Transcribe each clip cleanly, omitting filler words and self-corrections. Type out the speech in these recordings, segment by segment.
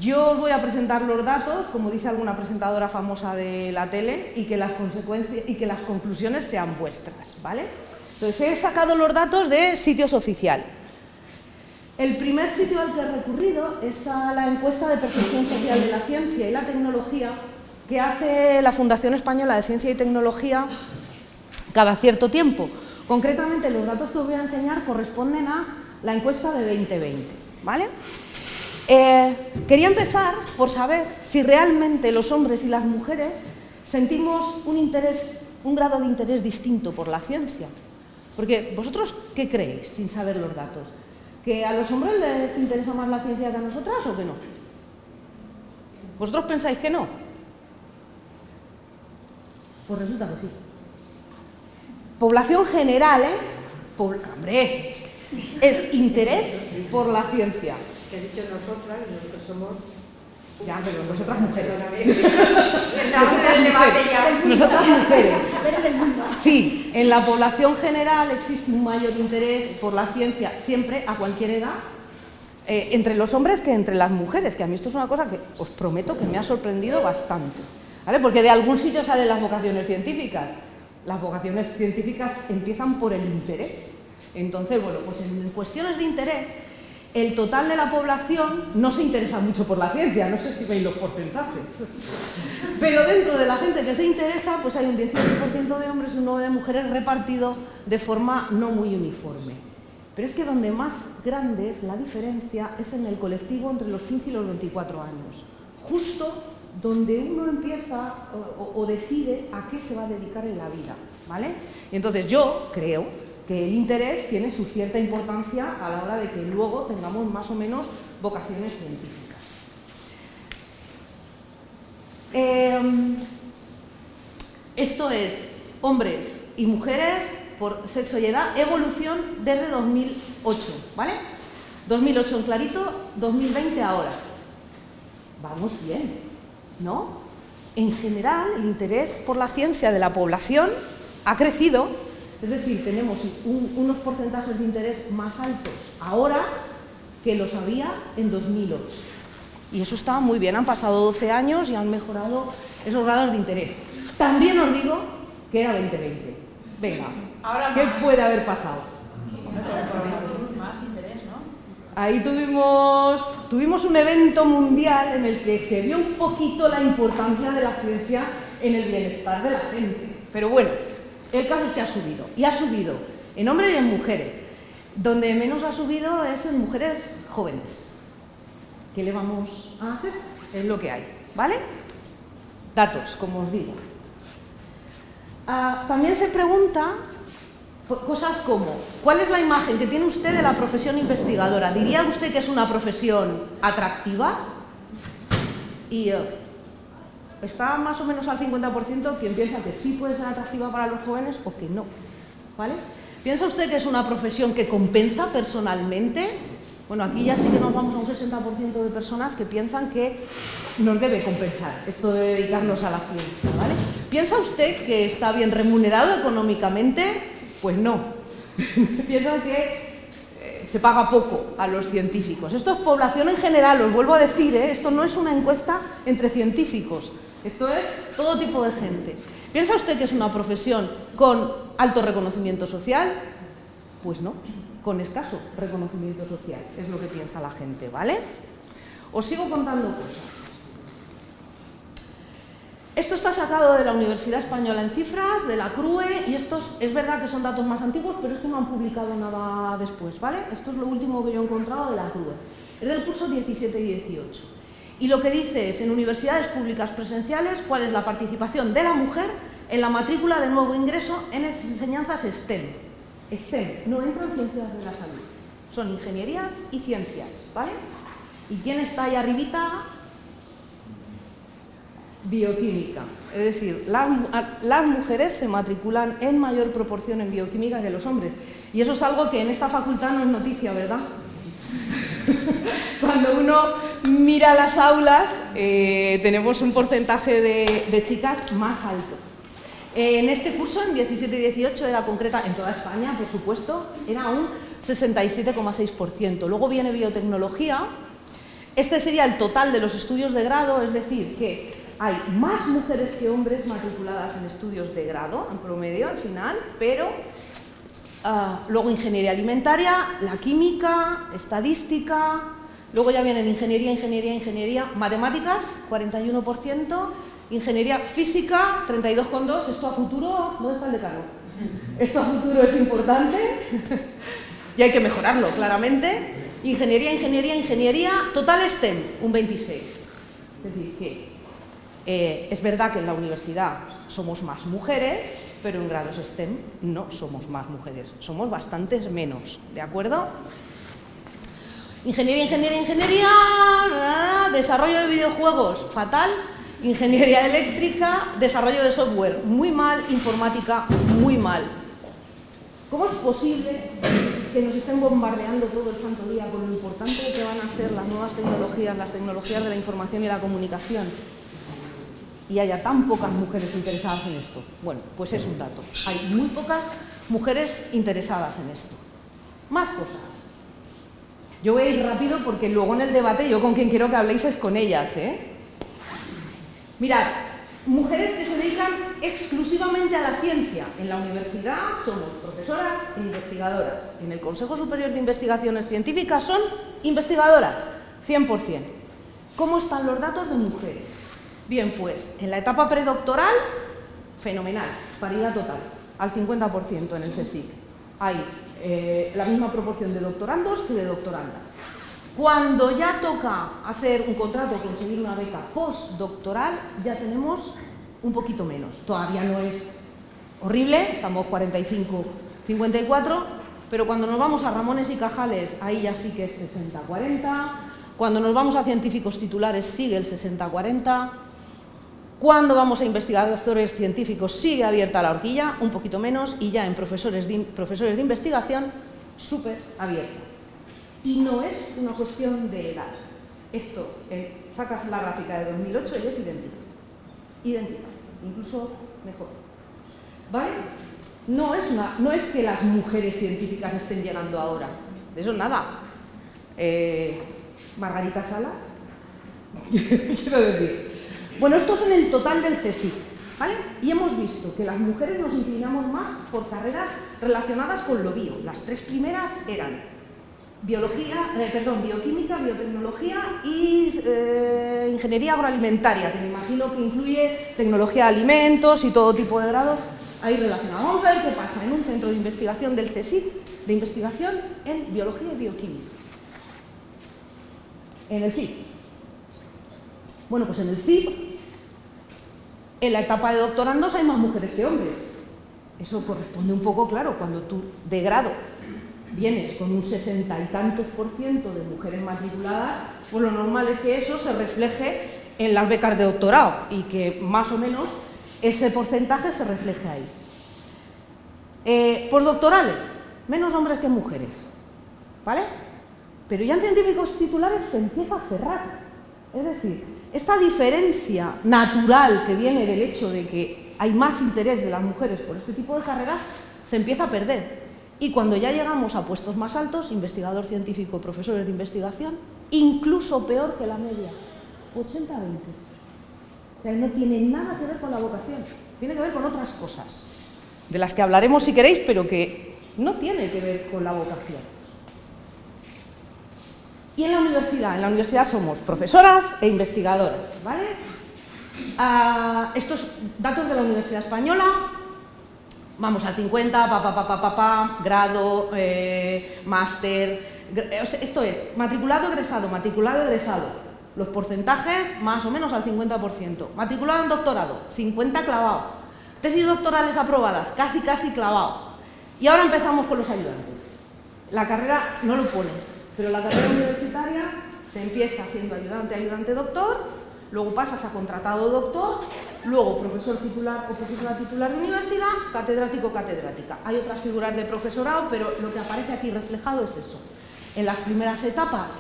Yo os voy a presentar los datos, como dice alguna presentadora famosa de la tele, y que las consecuencias y que las conclusiones sean vuestras, ¿vale? Entonces, he sacado los datos de sitios oficiales. El primer sitio al que he recurrido es a la encuesta de percepción social de la ciencia y la tecnología que hace la Fundación Española de Ciencia y Tecnología cada cierto tiempo. Concretamente, los datos que os voy a enseñar corresponden a la encuesta de 2020, ¿vale? Quería empezar por saber si realmente los hombres y las mujeres sentimos un grado de interés distinto por la ciencia. Porque, ¿vosotros qué creéis sin saber los datos? ¿Que a los hombres les interesa más la ciencia que a nosotras o que no? ¿Vosotros pensáis que no? Pues resulta que sí. Población general, hombre, es interés por la ciencia. Que he dicho nosotras y nosotros somos... Ya, pero nosotras mujeres. Nosotras mujeres. Sí, en la población general existe un mayor interés por la ciencia, siempre, a cualquier edad, entre los hombres que entre las mujeres, que a mí esto es una cosa que os prometo que me ha sorprendido bastante, ¿vale? Porque de algún sitio salen las vocaciones científicas. Las vocaciones científicas empiezan por el interés. Entonces, bueno, pues en cuestiones de interés, el total de la población no se interesa mucho por la ciencia, no sé si veis los porcentajes. Pero dentro de la gente que se interesa, pues hay un 18% de hombres y un 9% de mujeres repartido de forma no muy uniforme. Pero es que donde más grande es la diferencia es en el colectivo entre los 15 y los 24 años. Justo donde uno empieza o decide a qué se va a dedicar en la vida, ¿vale? Y entonces yo creo que el interés tiene su cierta importancia a la hora de que luego tengamos más o menos vocaciones científicas. Esto es hombres y mujeres por sexo y edad, evolución desde 2008, ¿vale? 2008 en clarito, 2020 ahora. Vamos bien, ¿no? En general, el interés por la ciencia de la población ha crecido. Es decir, tenemos unos porcentajes de interés más altos ahora que los había en 2008. Y eso está muy bien, han pasado 12 años y han mejorado esos grados de interés. También os digo que era 2020. Venga, ¿qué puede haber pasado? Más interés, ¿no? Ahí tuvimos un evento mundial en el que se vio un poquito la importancia de la ciencia en el bienestar de la gente. Pero bueno, el caso es que ha subido, y ha subido en hombres y en mujeres. Donde menos ha subido es en mujeres jóvenes. ¿Qué le vamos a hacer? Es lo que hay, ¿vale? Datos, como os digo. También se pregunta cosas como, ¿cuál es la imagen que tiene usted de la profesión investigadora? ¿Diría usted que es una profesión atractiva? Y está más o menos al 50% quien piensa que sí puede ser atractiva para los jóvenes o que no, ¿vale? ¿Piensa usted que es una profesión que compensa personalmente? Bueno, aquí ya sí que nos vamos a un 60% de personas que piensan que nos debe compensar esto de dedicarnos a la ciencia, ¿vale? ¿Piensa usted que está bien remunerado económicamente? Pues no. Piensa que se paga poco a los científicos. Esto es población en general, os vuelvo a decir, esto no es una encuesta entre científicos, esto es todo tipo de gente. ¿Piensa usted que es una profesión con alto reconocimiento social? Pues no, con escaso reconocimiento social, es lo que piensa la gente, ¿vale? Os sigo contando cosas. Esto está sacado de la Universidad Española en Cifras, de la CRUE, y estos es verdad que son datos más antiguos, pero es que no han publicado nada después, ¿vale? Esto es lo último que yo he encontrado de la CRUE. Es del curso 17 y 18. Y lo que dice es, en universidades públicas presenciales, cuál es la participación de la mujer en la matrícula de nuevo ingreso en enseñanzas STEM. STEM, no entran ciencias de la salud, son ingenierías y ciencias, ¿vale? ¿Y quién está ahí arribita? Bioquímica, es decir, las mujeres se matriculan en mayor proporción en bioquímica que los hombres. Y eso es algo que en esta facultad no es noticia, ¿verdad? Cuando uno mira las aulas, tenemos un porcentaje de chicas más alto. En este curso, en 17 y 18, era concreta, en toda España, por supuesto, era un 67,6%. Luego viene biotecnología, Este sería el total de los estudios de grado, es decir, que hay más mujeres que hombres matriculadas en estudios de grado, en promedio, al final, pero luego ingeniería alimentaria, la química, estadística, luego ya vienen ingeniería, matemáticas, 41%, ingeniería física, 32,2%, esto a futuro, ¿dónde está el decano? Esto a futuro es importante y hay que mejorarlo, claramente. Ingeniería, total STEM, un 26%. Es decir, que es verdad que en la universidad somos más mujeres, pero en grados STEM no somos más mujeres, somos bastantes menos, ¿de acuerdo? Ingeniería, desarrollo de videojuegos, fatal. Ingeniería eléctrica, desarrollo de software, muy mal. Informática, muy mal. ¿Cómo es posible que nos estén bombardeando todo el santo día con lo importante que van a ser las nuevas tecnologías, las tecnologías de la información y la comunicación, y haya tan pocas mujeres interesadas en esto? Bueno, pues es un dato. Hay muy pocas mujeres interesadas en esto. Más cosas. Yo voy a ir rápido porque luego en el debate yo con quien quiero que habléis es con ellas, ¿eh? Mirad, mujeres que se dedican exclusivamente a la ciencia. En la universidad somos profesoras e investigadoras. En el Consejo Superior de Investigaciones Científicas son investigadoras, 100%. ¿Cómo están los datos de mujeres? Bien, pues en la etapa predoctoral, fenomenal, paridad total, al 50% en el CSIC. Hay la misma proporción de doctorandos que de doctorandas. Cuando ya toca hacer un contrato, conseguir una beca postdoctoral, ya tenemos un poquito menos. Todavía no es horrible, estamos 45-54, pero cuando nos vamos a Ramones y Cajales, ahí ya sí que es 60-40. Cuando nos vamos a científicos titulares, sigue el 60-40. Cuando vamos a investigadores científicos, sigue abierta la horquilla, un poquito menos, y ya en profesores de investigación, súper abierta. Y no es una cuestión de edad. Esto, sacas la gráfica de 2008 y es idéntica, incluso mejor. ¿Vale? No es que las mujeres científicas estén llegando ahora, de eso nada. Margarita Salas, quiero decir. Bueno, esto es en el total del CSIC, ¿vale? Y hemos visto que las mujeres nos inclinamos más por carreras relacionadas con lo bio. Las tres primeras eran bioquímica, biotecnología y ingeniería agroalimentaria, que me imagino que incluye tecnología de alimentos y todo tipo de grados ahí relacionados. Vamos a ver qué pasa en un centro de investigación del CSIC, de investigación en biología y bioquímica. En el CIP. Bueno, pues en el CIP, en la etapa de doctorandos hay más mujeres que hombres. Eso corresponde un poco, claro, cuando tú de grado vienes con un 60 y tantos % de mujeres matriculadas, pues lo normal es que eso se refleje en las becas de doctorado y que más o menos ese porcentaje se refleje ahí. Postdoctorales, menos hombres que mujeres, ¿vale? Pero ya en científicos titulares se empieza a cerrar. Es decir, esta diferencia natural que viene del hecho de que hay más interés de las mujeres por este tipo de carreras, se empieza a perder. Y cuando ya llegamos a puestos más altos, investigador científico, profesores de investigación, incluso peor que la media, 80-20. O sea, no tiene nada que ver con la vocación, tiene que ver con otras cosas, de las que hablaremos si queréis, pero que no tiene que ver con la vocación. Y en la universidad somos profesoras e investigadoras, ¿vale? Estos datos de la Universidad Española, vamos al 50, grado, máster, esto es matriculado, egresado, los porcentajes más o menos al 50%, matriculado en doctorado, 50 clavado, tesis doctorales aprobadas, casi clavado, y ahora empezamos con los ayudantes. La carrera no lo pone. Pero la carrera universitaria se empieza siendo ayudante, doctor, luego pasas a contratado doctor, luego profesor titular o profesora titular de universidad, catedrático, catedrática. Hay otras figuras de profesorado, pero lo que aparece aquí reflejado es eso. En las primeras etapas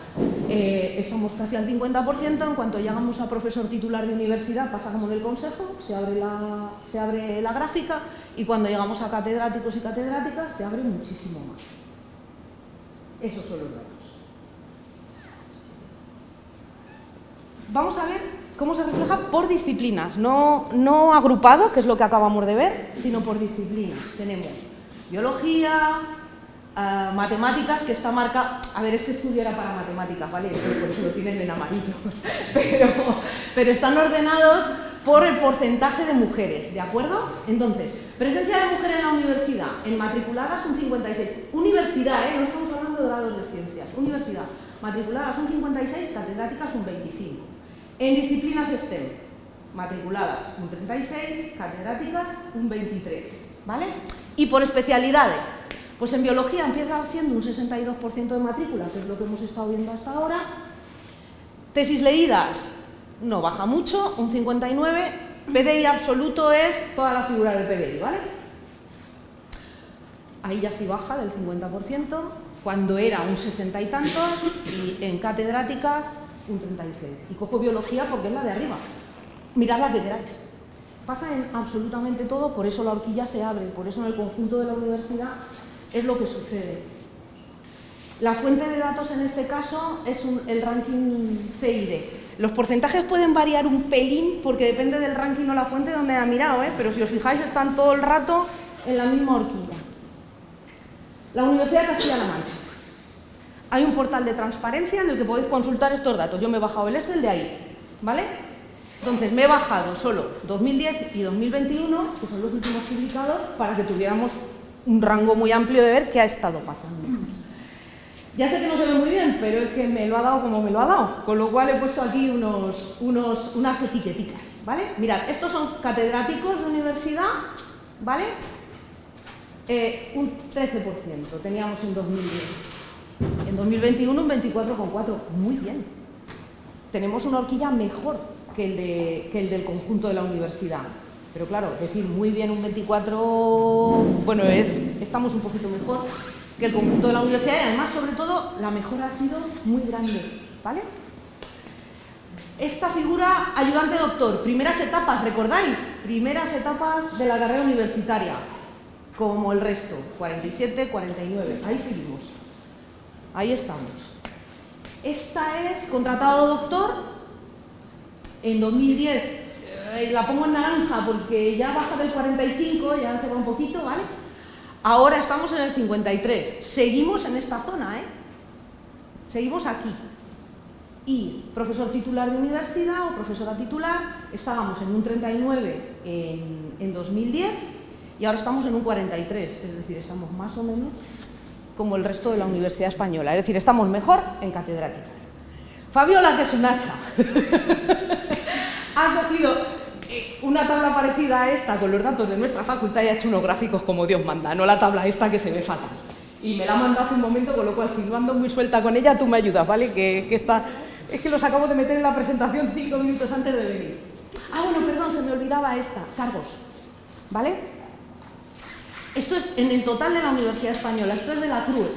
estamos casi al 50%, en cuanto llegamos a profesor titular de universidad pasa como en el consejo, se abre la gráfica, y cuando llegamos a catedráticos y catedráticas se abre muchísimo más. Esos son los datos. vamos a ver cómo se refleja por disciplinas, no agrupado, que es lo que acabamos de ver, sino por disciplinas. Tenemos biología, matemáticas, que está marcada... A ver, este estudio era para matemáticas, ¿vale? Por eso lo tienen en amarillo. Pero están ordenados por el porcentaje de mujeres, ¿de acuerdo? Entonces, presencia de mujeres en la universidad, en matriculadas un 56. Universidad, no estamos hablando de grados de ciencias. Universidad, matriculadas un 56, catedráticas un 25. En disciplinas STEM, matriculadas un 36, catedráticas un 23, ¿vale? Y por especialidades, pues en biología empieza siendo un 62% de matrícula, que es lo que hemos estado viendo hasta ahora. Tesis leídas, no baja mucho, un 59. PDI absoluto es toda la figura del PDI, ¿vale? Ahí ya sí baja del 50%, cuando era un 60 y tantos, y en catedráticas un 36. Y cojo biología porque es la de arriba. Mirad la que queráis. Pasa en absolutamente todo, por eso la horquilla se abre, por eso en el conjunto de la universidad es lo que sucede. La fuente de datos en este caso es el ranking CID. Los porcentajes pueden variar un pelín porque depende del ranking o la fuente donde ha mirado, pero si os fijáis están todo el rato en la misma horquilla. La Universidad de Castilla-La Mancha. Hay un portal de transparencia en el que podéis consultar estos datos. Yo me he bajado el Excel de ahí, ¿vale? Entonces me he bajado solo 2010 y 2021, que son los últimos publicados, para que tuviéramos un rango muy amplio de ver qué ha estado pasando. Ya sé que no se ve muy bien, pero es que me lo ha dado como me lo ha dado, con lo cual he puesto aquí unas etiquetitas, ¿vale? Mirad, estos son catedráticos de universidad, ¿vale? Un 13% teníamos en 2010. En 2021 un 24,4%, muy bien. Tenemos una horquilla mejor que el del conjunto de la universidad. Pero claro, decir muy bien un 24, bueno, estamos un poquito mejor que el conjunto de la universidad y además, sobre todo, la mejora ha sido muy grande, ¿vale? Esta figura, ayudante doctor, primeras etapas, ¿recordáis? Primeras etapas de la carrera universitaria, como el resto, 47, 49, ahí seguimos, ahí estamos. Esta es contratado doctor, en 2010, la pongo en naranja porque ya baja del 45, ya se va un poquito, ¿vale? Ahora estamos en el 53, seguimos en esta zona, seguimos aquí. Y profesor titular de universidad o profesora titular, estábamos en un 39 en 2010 y ahora estamos en un 43, es decir, estamos más o menos como el resto de la Universidad Española, es decir, estamos mejor en catedráticas. Fabiola, que es un hacha, ha cogido una tabla parecida a esta con los datos de nuestra facultad y ha hecho unos gráficos como Dios manda, no la tabla esta que se ve fatal. Y me la ha mandado hace un momento, con lo cual si no ando muy suelta con ella, tú me ayudas, ¿vale? Que está... Es que los acabo de meter en la presentación 5 minutos antes de venir. Ah, bueno, perdón, se me olvidaba esta, cargos, ¿vale? Esto es en el total de la Universidad Española, esto es de la CRUE.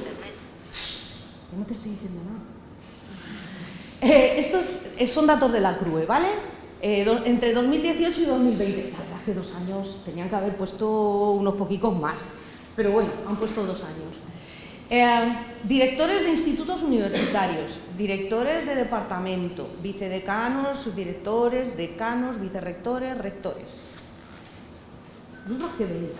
No te estoy diciendo nada. Estos son datos de la CRUE, ¿vale? Entre 2018 y 2020. La verdad es que 2 años, tenían que haber puesto unos poquitos más, pero bueno, han puesto 2 años. Directores de institutos universitarios, directores de departamento, vicedecanos, subdirectores, decanos, vicerrectores, rectores. No es más que venir.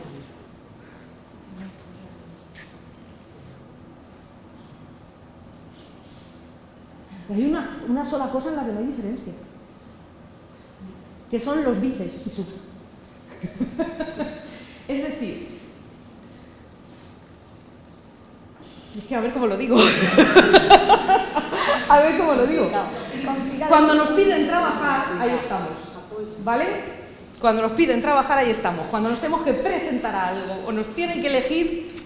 Hay una sola cosa en la que no hay diferencia, que son los vices y sub. Es decir, es que a ver cómo lo digo. A ver cómo lo digo. Cuando nos piden trabajar, ahí estamos, ¿vale? Cuando nos piden trabajar, ahí estamos. Cuando nos tenemos que presentar a algo o nos tienen que elegir,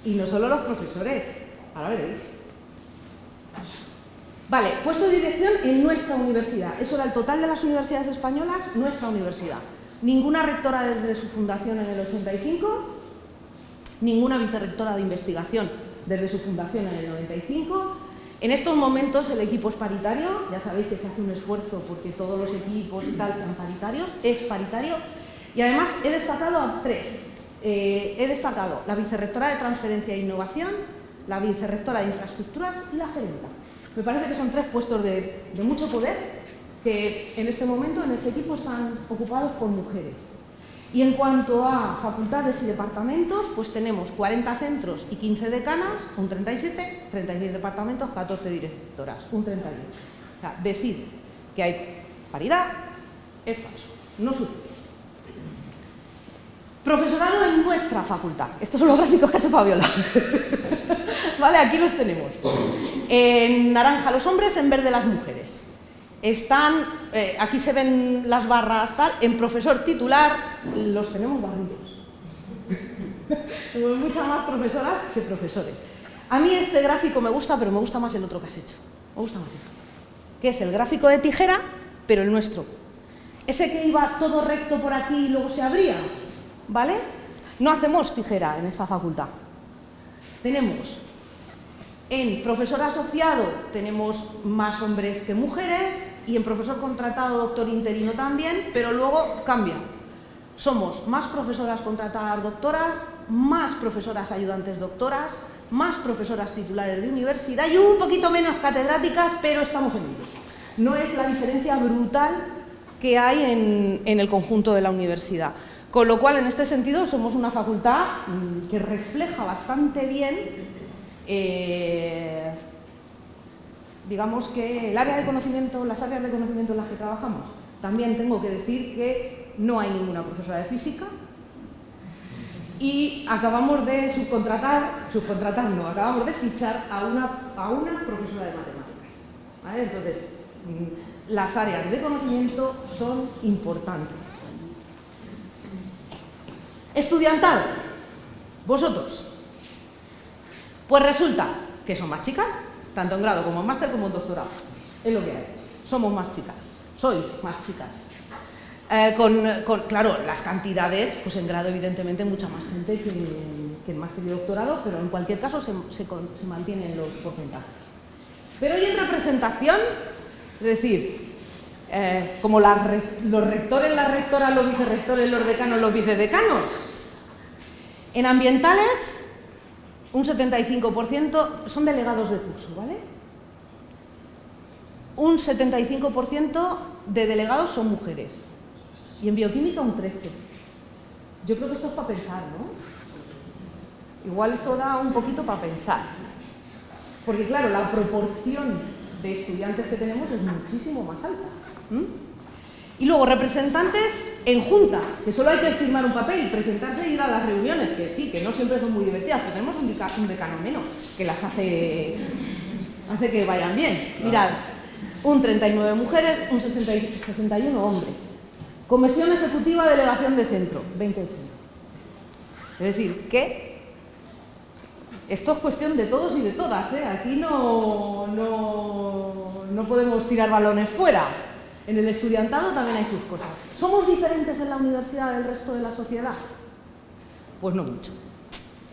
y no solo los profesores, ahora veréis. Vale, puesto de dirección en nuestra universidad. Eso era el total de las universidades españolas, nuestra universidad. Ninguna rectora desde su fundación en el 85, ninguna vicerrectora de investigación desde su fundación en el 95. En estos momentos el equipo es paritario, ya sabéis que se hace un esfuerzo porque todos los equipos y tal sean paritarios, es paritario. Y además he destacado a 3. He destacado la vicerrectora de transferencia e innovación, la vicerrectora de infraestructuras y la gerenta. Me parece que son 3 puestos de mucho poder que en este momento en este equipo están ocupados por mujeres. Y en cuanto a facultades y departamentos, pues tenemos 40 centros y 15 decanas, un 37, 36 departamentos, 14 directoras, un 38. O sea, decir que hay paridad es falso, no sucede. Profesorado en nuestra facultad. Estos son los gráficos que ha hecho Fabiola. Vale, aquí los tenemos. En naranja los hombres, en verde las mujeres. Están, aquí se ven las barras tal, en profesor titular los tenemos barridos. Tenemos muchas más profesoras que profesores. A mí este gráfico me gusta, pero me gusta más el otro que has hecho. Me gusta más este. Que es el gráfico de tijera, pero el nuestro. Ese que iba todo recto por aquí y luego se abría, ¿vale? No hacemos tijera en esta facultad. Tenemos en profesor asociado tenemos más hombres que mujeres y en profesor contratado, doctor interino también, pero luego cambia. Somos más profesoras contratadas doctoras, más profesoras ayudantes doctoras, más profesoras titulares de universidad y un poquito menos catedráticas, pero estamos en ello. No es la diferencia brutal que hay en el conjunto de la universidad. Con lo cual, en este sentido, somos una facultad que refleja bastante bien digamos que el área de conocimiento, las áreas de conocimiento en las que trabajamos. También tengo que decir que no hay ninguna profesora de física y acabamos de acabamos de fichar a una profesora de matemáticas, ¿vale? Entonces, las áreas de conocimiento son importantes. Estudiantado, vosotros. Pues resulta que son más chicas, tanto en grado como en máster como en doctorado. Es lo que hay. Somos más chicas. Sois más chicas. Claro, las cantidades, pues en grado evidentemente mucha más gente que en máster y doctorado, pero en cualquier caso se mantienen los porcentajes. Pero hoy en representación, es decir, como los rectores, las rectoras, los vicerrectores, los decanos, los vicedecanos, en ambientales un 75% son delegados de curso, ¿vale? Un 75% de delegados son mujeres. Y en bioquímica un 13%. Yo creo que esto es para pensar, ¿no? Igual esto da un poquito para pensar. Porque claro, la proporción de estudiantes que tenemos es muchísimo más alta. Y luego representantes en junta, que solo hay que firmar un papel, presentarse y ir a las reuniones, que sí, que no siempre son muy divertidas, pero tenemos un decano menos, que las hace que vayan bien. Mirad, un 39 mujeres, un 61 hombres. Comisión ejecutiva, delegación de centro, 20-80. Es decir, que esto es cuestión de todos y de todas, ¿eh? Aquí no podemos tirar balones fuera. En el estudiantado también hay sus cosas. ¿Somos diferentes en la universidad del resto de la sociedad? Pues no mucho,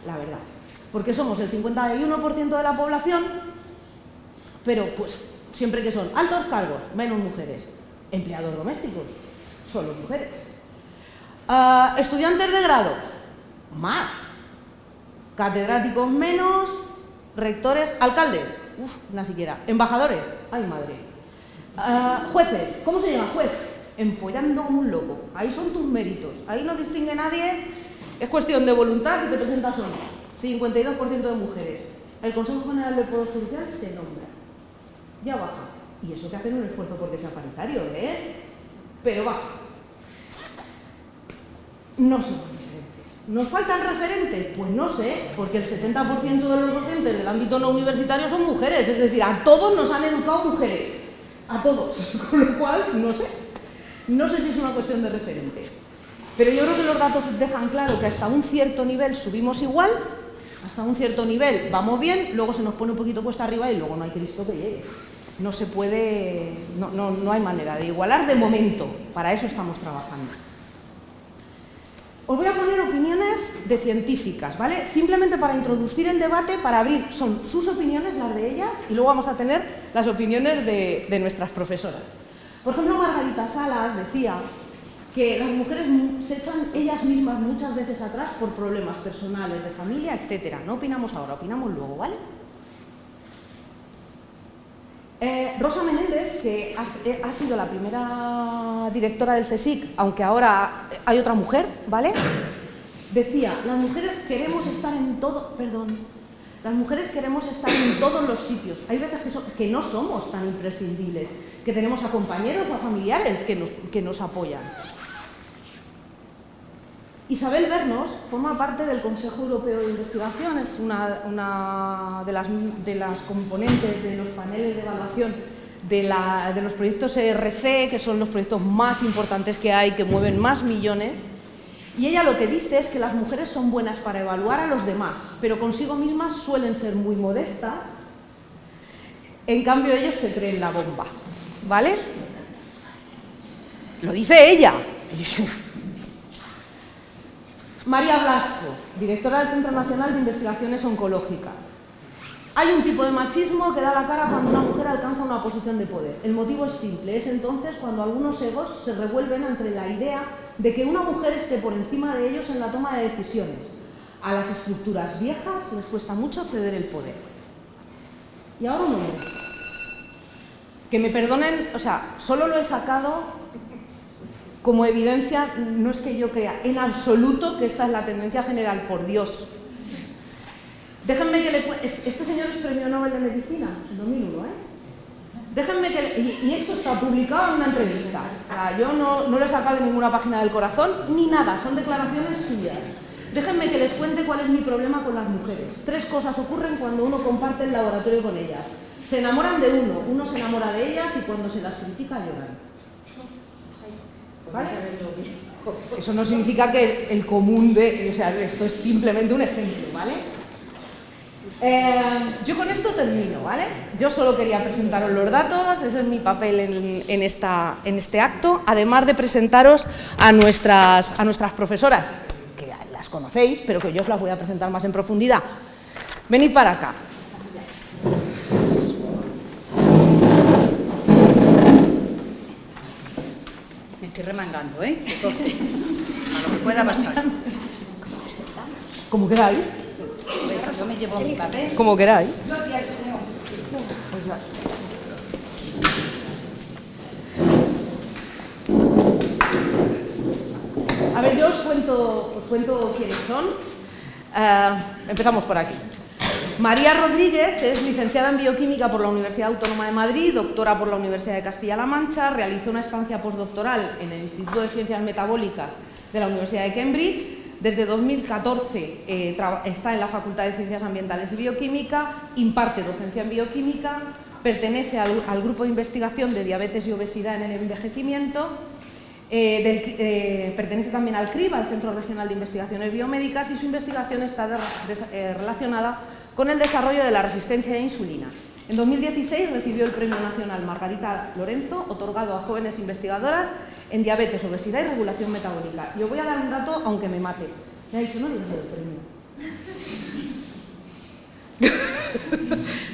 la verdad. Porque somos el 51% de la población, pero pues siempre que son altos cargos, menos mujeres. Empleados domésticos, solo mujeres. Estudiantes de grado, más. Catedráticos menos, rectores, alcaldes, ni siquiera. Embajadores, ay madre. Jueces, ¿cómo se llama juez? Empollando como un loco. Ahí son tus méritos, ahí no distingue nadie, es cuestión de voluntad si te presentas o no. 52% de mujeres. El Consejo General del Poder Judicial se nombra. Ya baja. Y eso que hacen un esfuerzo porque sea paritario, ¿eh? Pero baja. No somos diferentes. ¿Nos faltan referentes? Pues no sé, porque el 70% de los docentes del ámbito no universitario son mujeres, es decir, a todos nos han educado mujeres. A todos, con lo cual, no sé si es una cuestión de referentes. Pero yo creo que los datos dejan claro que hasta un cierto nivel subimos igual, hasta un cierto nivel vamos bien, luego se nos pone un poquito cuesta arriba y luego no hay Cristo que llegue. No se puede, no hay manera de igualar de momento, para eso estamos trabajando. Os voy a poner opiniones de científicas, ¿vale? Simplemente para introducir el debate, para abrir, son sus opiniones, las de ellas, y luego vamos a tener las opiniones de nuestras profesoras. Por ejemplo, Margarita Salas decía que las mujeres se echan ellas mismas muchas veces atrás por problemas personales, de familia, etc. No opinamos ahora, opinamos luego, ¿vale? Rosa Menéndez, que ha sido la primera directora del CSIC, aunque ahora hay otra mujer, ¿vale? Decía, las mujeres queremos estar en todo, las mujeres queremos estar en todos los sitios. Hay veces que no somos tan imprescindibles, que tenemos a compañeros o a familiares que nos apoyan. Isabel Bernos forma parte del Consejo Europeo de Investigación, es una de las componentes de los paneles de evaluación de los proyectos ERC, que son los proyectos más importantes que hay, que mueven más millones. Y ella lo que dice es que las mujeres son buenas para evaluar a los demás, pero consigo mismas suelen ser muy modestas. En cambio, ellos se creen la bomba, ¿vale? Lo dice ella. María Blasco, directora del Centro Nacional de Investigaciones Oncológicas. Hay un tipo de machismo que da la cara cuando una mujer alcanza una posición de poder. El motivo es simple, es entonces cuando algunos egos se revuelven ante la idea de que una mujer esté por encima de ellos en la toma de decisiones. A las estructuras viejas les cuesta mucho ceder el poder. Y ahora un hombre. Que me perdonen, o sea, solo lo he sacado como evidencia, no es que yo crea en absoluto que esta es la tendencia general, por Dios. Déjenme que le cuente, este señor es premio Nobel de Medicina, en 2001, Déjenme que y esto está publicado en una entrevista. Yo no lo he sacado de ninguna página del corazón, ni nada, son declaraciones suyas. Déjenme que les cuente cuál es mi problema con las mujeres. 3 cosas ocurren cuando uno comparte el laboratorio con ellas. Se enamoran de uno se enamora de ellas y cuando se las critica lloran. ¿Vale? Eso no significa que el común o sea, esto es simplemente un ejemplo, ¿vale? Yo con esto termino, ¿vale? Yo solo quería presentaros los datos, ese es mi papel en este acto, además de presentaros a nuestras profesoras, que ya las conocéis, pero que yo os las voy a presentar más en profundidad. Venid para acá. Me estoy remangando, ¿eh? Que coste. A lo que pueda pasar. Como queráis. Yo me llevo mi papel. Como queráis. A ver, yo os cuento quiénes son. Empezamos por aquí. María Rodríguez es licenciada en Bioquímica por la Universidad Autónoma de Madrid, doctora por la Universidad de Castilla-La Mancha, realizó una estancia postdoctoral en el Instituto de Ciencias Metabólicas de la Universidad de Cambridge. Desde 2014 está en la Facultad de Ciencias Ambientales y Bioquímica, imparte docencia en bioquímica, pertenece al grupo de investigación de diabetes y obesidad en el envejecimiento, pertenece también al CRIB, al Centro Regional de Investigaciones Biomédicas, y su investigación está relacionada con el desarrollo de la resistencia a la insulina. En 2016 recibió el Premio Nacional Margarita Lorenzo, otorgado a jóvenes investigadoras en diabetes, obesidad y regulación metabólica. Yo voy a dar un dato aunque me mate. Me ha dicho, no digas el premio.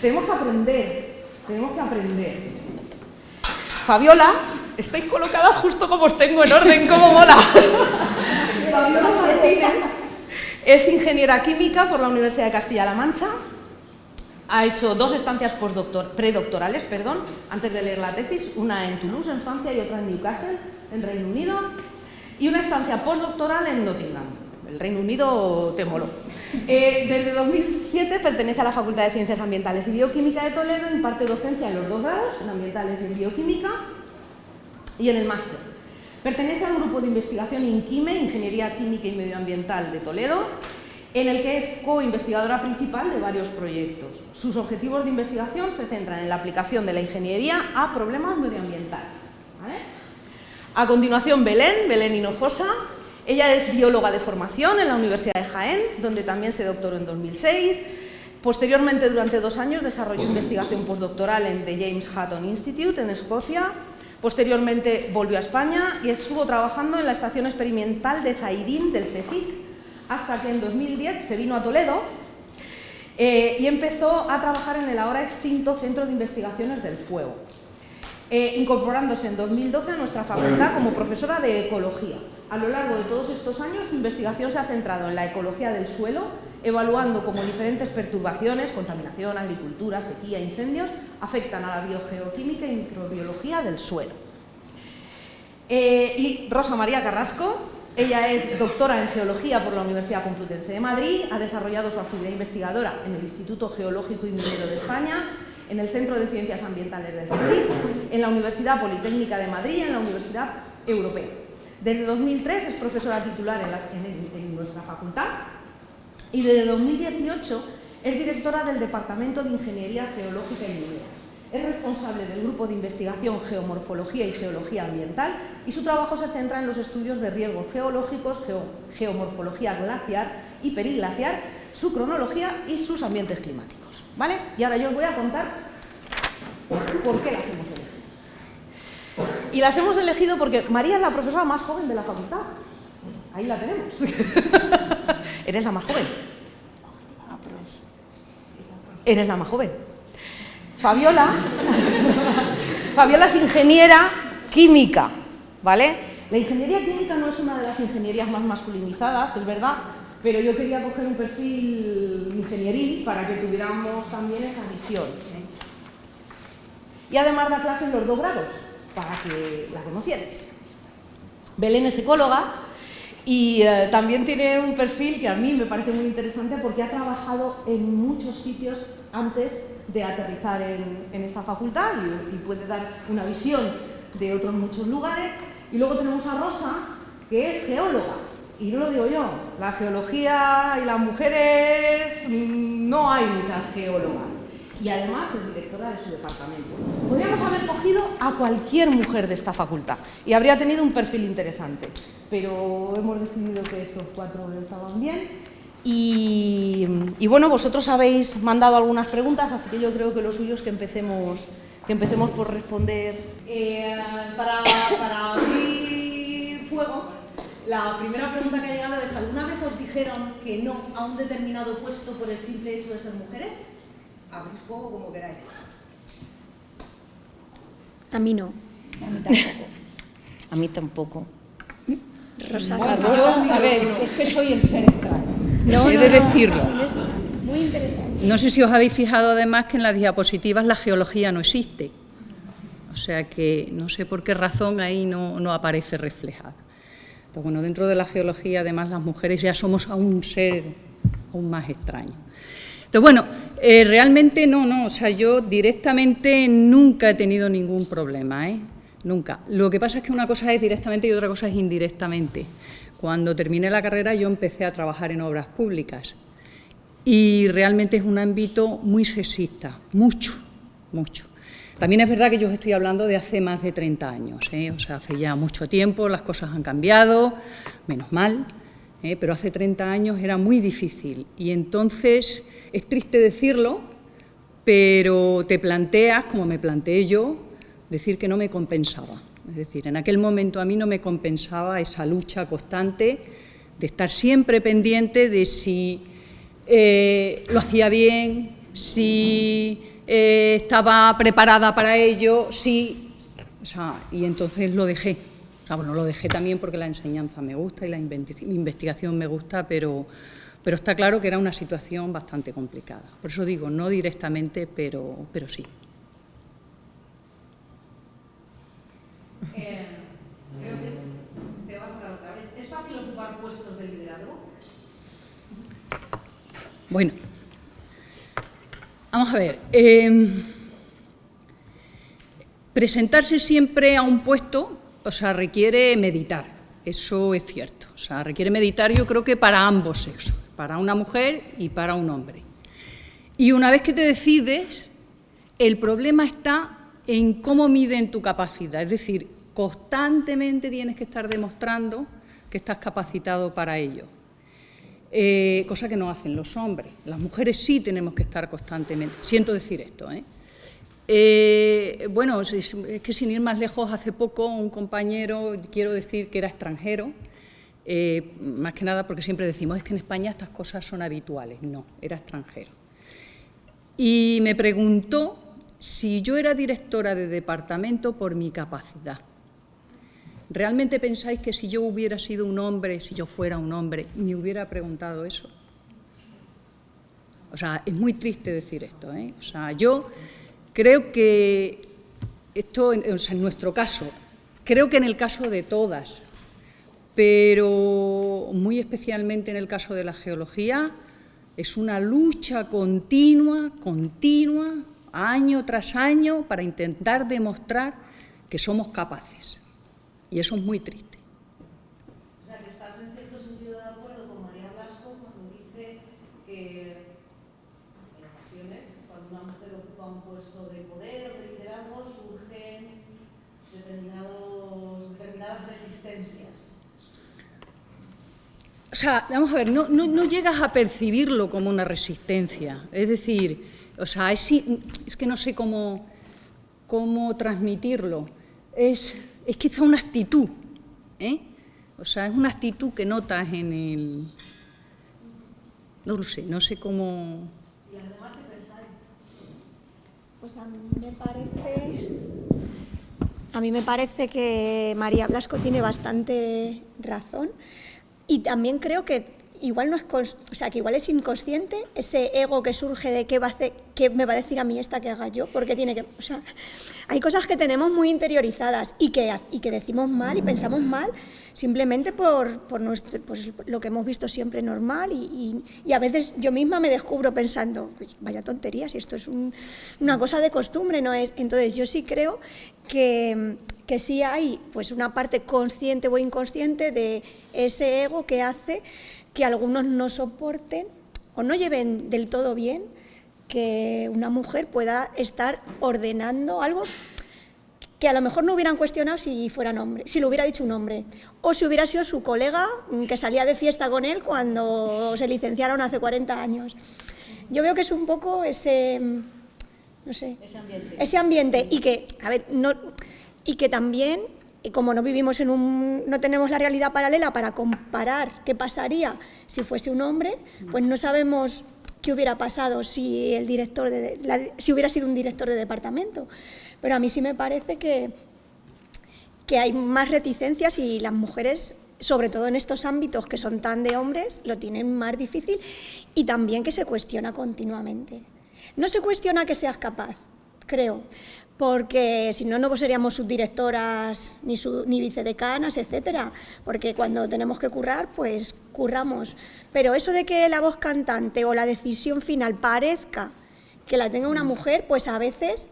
Tenemos que aprender. Fabiola, estáis colocadas justo como os tengo en orden, como mola. Fabiola Martínez es ingeniera química por la Universidad de Castilla-La Mancha. Ha hecho 2 estancias predoctorales, antes de leer la tesis, una en Toulouse, en Francia, y otra en Newcastle, en Reino Unido, y una estancia postdoctoral en Nottingham. El Reino Unido te moló. Desde 2007 pertenece a la Facultad de Ciencias Ambientales y Bioquímica de Toledo, imparte docencia en los 2 grados, en Ambientales y en Bioquímica, y en el máster. Pertenece al grupo de investigación INQUIME, Ingeniería Química y Medioambiental de Toledo, en el que es co-investigadora principal de varios proyectos. Sus objetivos de investigación se centran en la aplicación de la ingeniería a problemas medioambientales, ¿vale? A continuación, Belén Hinojosa. Ella es bióloga de formación en la Universidad de Jaén, donde también se doctoró en 2006. Posteriormente, durante 2 años, desarrolló investigación postdoctoral en The James Hutton Institute, en Escocia. Posteriormente, volvió a España y estuvo trabajando en la estación experimental de Zairín del CSIC, hasta que en 2010 se vino a Toledo y empezó a trabajar en el ahora extinto Centro de Investigaciones del Fuego, incorporándose en 2012 a nuestra facultad como profesora de ecología. A lo largo de todos estos años, su investigación se ha centrado en la ecología del suelo, evaluando cómo diferentes perturbaciones, contaminación, agricultura, sequía, incendios, afectan a la biogeoquímica y microbiología del suelo. Y Rosa María Carrasco, ella es doctora en Geología por la Universidad Complutense de Madrid, ha desarrollado su actividad investigadora en el Instituto Geológico y Minero de España, en el Centro de Ciencias Ambientales de Madrid, en la Universidad Politécnica de Madrid y en la Universidad Europea. Desde 2003 es profesora titular en nuestra facultad y desde 2018 es directora del Departamento de Ingeniería Geológica y Minera. Es responsable del Grupo de Investigación Geomorfología y Geología Ambiental y su trabajo se centra en los estudios de riesgos geológicos, geomorfología glaciar y periglaciar, su cronología y sus ambientes climáticos. ¿Vale? Y ahora yo os voy a contar por qué las hemos elegido. Y las hemos elegido porque María es la profesora más joven de la facultad. Ahí la tenemos. Eres la más joven. Eres la más joven. Fabiola es ingeniera química, ¿vale? La ingeniería química no es una de las ingenierías más masculinizadas, es verdad, pero yo quería coger un perfil ingenieril para que tuviéramos también esa visión. Y además da clase en los 2 grados, para que la conocierais. Belén es ecóloga y también tiene un perfil que a mí me parece muy interesante porque ha trabajado en muchos sitios antes de aterrizar en esta facultad y puede dar una visión de otros muchos lugares. Y luego tenemos a Rosa, que es geóloga. Y no lo digo yo, la geología y las mujeres no hay muchas geólogas. Y además es directora de su departamento. Podríamos haber cogido a cualquier mujer de esta facultad y habría tenido un perfil interesante. Pero hemos decidido que estos 4 estaban bien. Y bueno, vosotros habéis mandado algunas preguntas, así que yo creo que lo suyo es que empecemos por responder. Para abrir fuego, la primera pregunta que ha llegado es: ¿alguna vez os dijeron que no a un determinado puesto por el simple hecho de ser mujeres? Abrís fuego como queráis. A mí no. A mí tampoco. A mí tampoco. Rosa, A ver, es que soy el ser extraño. no, He de decirlo. Es muy interesante. No sé si os habéis fijado además que en las diapositivas la geología no existe. O sea que no sé por qué razón ahí no aparece reflejada. Pero bueno, dentro de la geología además las mujeres ya somos a un ser aún más extraño. Entonces bueno, realmente no, o sea, yo directamente nunca he tenido ningún problema, nunca. Lo que pasa es que una cosa es directamente y otra cosa es indirectamente. Cuando terminé la carrera yo empecé a trabajar en obras públicas y realmente es un ámbito muy sexista, mucho. También es verdad que yo os estoy hablando de hace más de 30 años, o sea, hace ya mucho tiempo, las cosas han cambiado, menos mal, pero hace 30 años era muy difícil y entonces es triste decirlo, pero te planteas, como me planteé yo, decir que no me compensaba. Es decir, en aquel momento a mí no me compensaba esa lucha constante de estar siempre pendiente de si lo hacía bien, si estaba preparada para ello, si... O sea, y entonces lo dejé. Bueno, lo dejé también porque la enseñanza me gusta y la investigación me gusta, pero está claro que era una situación bastante complicada. Por eso digo, no directamente, pero sí. Creo que te va a tocar otra vez. ¿Es fácil ocupar puestos de liderazgo? Bueno, vamos a ver. Presentarse siempre a un puesto, o sea, requiere meditar, eso es cierto. O sea, requiere meditar yo creo que para ambos sexos, para una mujer y para un hombre. Y una vez que te decides, el problema está en cómo miden tu capacidad, es decir, constantemente tienes que estar demostrando que estás capacitado para ello, cosa que no hacen los hombres. Las mujeres sí tenemos que estar constantemente, siento decir esto, bueno, es que sin ir más lejos, hace poco un compañero, quiero decir que era extranjero, más que nada porque siempre decimos es que en España estas cosas son habituales, no, era extranjero. Y me preguntó si yo era directora de departamento por mi capacidad. ¿Realmente pensáis que si yo hubiera sido un hombre, si yo fuera un hombre, me hubiera preguntado eso? O sea, es muy triste decir esto, ¿eh? O sea, yo creo que esto, o sea, en nuestro caso, creo que en el caso de todas, pero muy especialmente en el caso de la geología, es una lucha continua, año tras año, para intentar demostrar que somos capaces. Y eso es muy triste. O sea, que estás en cierto sentido de acuerdo con María Blasco cuando dice que en ocasiones, cuando una mujer ocupa un puesto de poder o de liderazgo, surgen determinadas resistencias. O sea, vamos a ver, no llegas a percibirlo como una resistencia. Es decir, o sea, es que no sé cómo transmitirlo. Es quizá una actitud, ¿eh? O sea, es una actitud que notas en el... No sé cómo... ¿Y además qué pensáis? Pues a mí me parece que María Blasco tiene bastante razón, y también creo que igual no es, que igual es inconsciente ese ego que surge de qué me va a decir a mí esta que haga yo, porque tiene que, o sea, hay cosas que tenemos muy interiorizadas y que decimos mal y pensamos mal simplemente por pues, lo que hemos visto siempre normal, y a veces yo misma me descubro pensando, vaya tontería, si esto es una cosa de costumbre, no es. Entonces yo sí creo que sí hay pues una parte consciente o inconsciente de ese ego que hace que algunos no soporten o no lleven del todo bien que una mujer pueda estar ordenando algo que a lo mejor no hubieran cuestionado si fueran hombres, si lo hubiera dicho un hombre, o si hubiera sido su colega que salía de fiesta con él cuando se licenciaron hace 40 años. Yo veo que es un poco ese ambiente y que, a ver, y que también, como no vivimos no tenemos la realidad paralela para comparar qué pasaría si fuese un hombre, pues no sabemos qué hubiera pasado si si hubiera sido un director de departamento. Pero a mí sí me parece que hay más reticencias, y las mujeres, sobre todo en estos ámbitos que son tan de hombres, lo tienen más difícil, y también que se cuestiona continuamente. No se cuestiona que seas capaz, creo, porque si no, no seríamos subdirectoras ni vicedecanas, etcétera, porque cuando tenemos que currar, pues curramos. Pero eso de que la voz cantante o la decisión final parezca que la tenga una mujer, pues a veces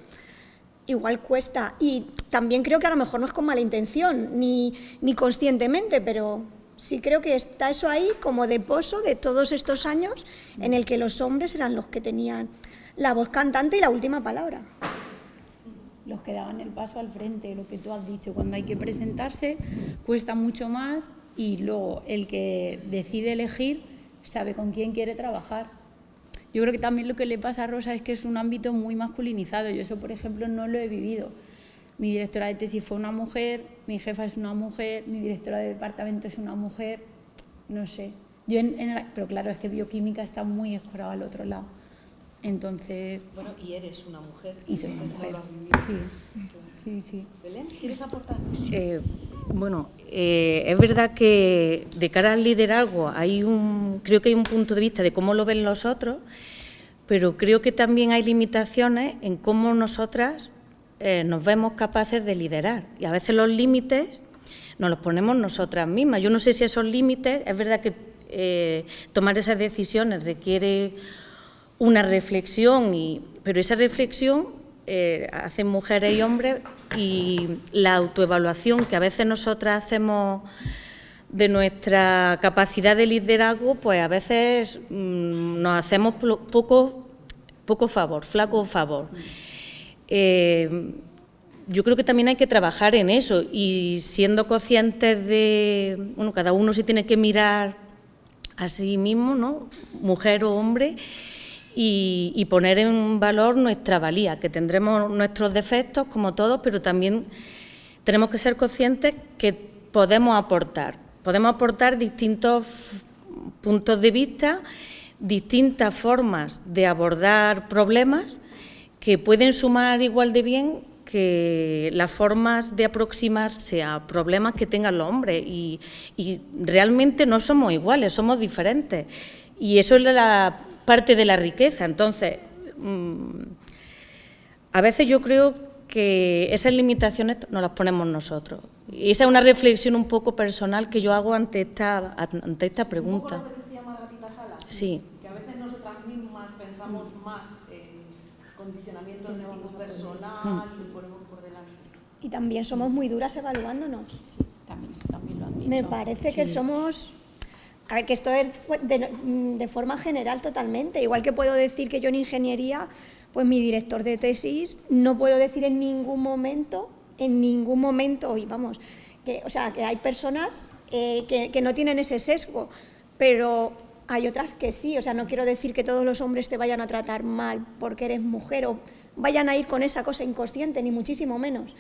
igual cuesta. Y también creo que a lo mejor no es con mala intención, ni conscientemente, pero sí creo que está eso ahí como de pozo de todos estos años en el que los hombres eran los que tenían la voz cantante y la última palabra. Los que daban el paso al frente, lo que tú has dicho, cuando hay que presentarse cuesta mucho más, y luego el que decide elegir sabe con quién quiere trabajar. Yo creo que también lo que le pasa a Rosa es que es un ámbito muy masculinizado. Yo eso, por ejemplo, no lo he vivido. Mi directora de tesis fue una mujer, mi jefa es una mujer, mi directora de departamento es una mujer, no sé. Pero claro, es que bioquímica está muy escorado al otro lado. Entonces... Bueno, y eres una mujer. Y soy una mujer, sí. Belén, ¿quieres aportar? Bueno, es verdad que de cara al liderazgo creo que hay un punto de vista de cómo lo ven los otros, pero creo que también hay limitaciones en cómo nosotras nos vemos capaces de liderar. Y a veces los límites nos los ponemos nosotras mismas. Yo no sé si esos límites, es verdad que tomar esas decisiones requiere una reflexión, pero esa reflexión hacen mujeres y hombres, y la autoevaluación que a veces nosotras hacemos de nuestra capacidad de liderazgo, pues a veces nos hacemos flaco favor. Yo creo que también hay que trabajar en eso, y siendo conscientes de, bueno, cada uno se tiene que mirar a sí mismo, ¿no?, mujer o hombre, y poner en valor nuestra valía, que tendremos nuestros defectos como todos, pero también tenemos que ser conscientes que podemos aportar distintos puntos de vista, distintas formas de abordar problemas que pueden sumar igual de bien que las formas de aproximarse a problemas que tengan los hombres, y realmente no somos iguales, somos diferentes. Y eso es la parte de la riqueza. Entonces, a veces yo creo que esas limitaciones nos las ponemos nosotros. Y esa es una reflexión un poco personal que yo hago ante esta pregunta. Un poco lo que decía Margarita Sala, Sí. que a veces nosotras mismas pensamos más en condicionamientos de tipo personal y ponemos por delante. Y también somos muy duras evaluándonos. También lo han dicho. Me parece que somos... A ver, que esto es de forma general totalmente. Igual que puedo decir que yo en ingeniería, pues mi director de tesis, no puedo decir en ningún momento, y vamos, que hay personas que no tienen ese sesgo, pero hay otras que sí. O sea, no quiero decir que todos los hombres te vayan a tratar mal porque eres mujer o vayan a ir con esa cosa inconsciente, ni muchísimo menos,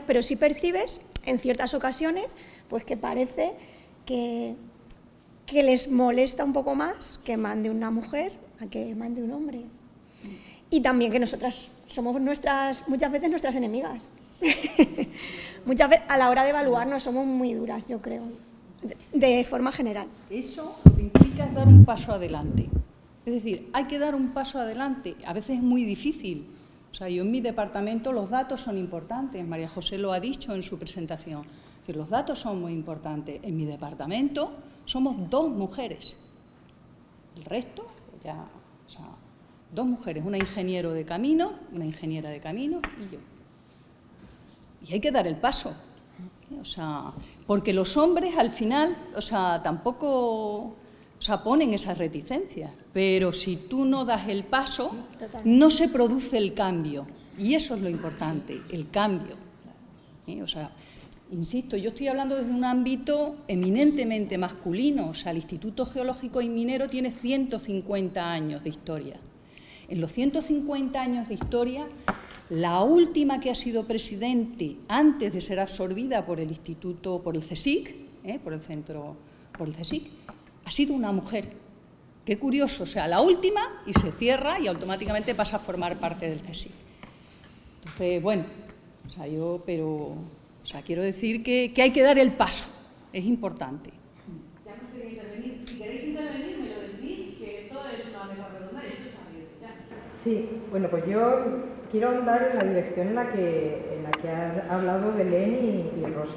pero sí percibes en ciertas ocasiones pues que parece que les molesta un poco más que mande una mujer a que mande un hombre. Y también que nosotras somos muchas veces nuestras enemigas. Muchas veces a la hora de evaluarnos somos muy duras, yo creo, de forma general. Eso lo que implica es dar un paso adelante. Es decir, hay que dar un paso adelante. A veces es muy difícil. O sea, yo en mi departamento los datos son importantes. María José lo ha dicho en su presentación. Que los datos son muy importantes. En mi departamento somos 2 mujeres. El resto, ya, o sea, 2 mujeres, una ingeniera de caminos y yo. Y hay que dar el paso. O sea, porque los hombres al final, o sea, tampoco, o sea, ponen esas reticencias. Pero si tú no das el paso, no se produce el cambio. Y eso es lo importante, el cambio. O sea, insisto, yo estoy hablando desde un ámbito eminentemente masculino. O sea, el Instituto Geológico y Minero tiene 150 años de historia. En los 150 años de historia, la última que ha sido presidente antes de ser absorbida por el Instituto, por el CSIC, por el CSIC, ha sido una mujer. Qué curioso, o sea, la última y se cierra y automáticamente pasa a formar parte del CSIC. Entonces, bueno, o sea, quiero decir que hay que dar el paso, es importante. Ya no quería intervenir. Si queréis intervenir, me lo decís, que esto es una mesa redonda y esto está abierto ya. Sí, bueno, pues yo quiero ahondar en la dirección en la que ha hablado Belén y Rosa.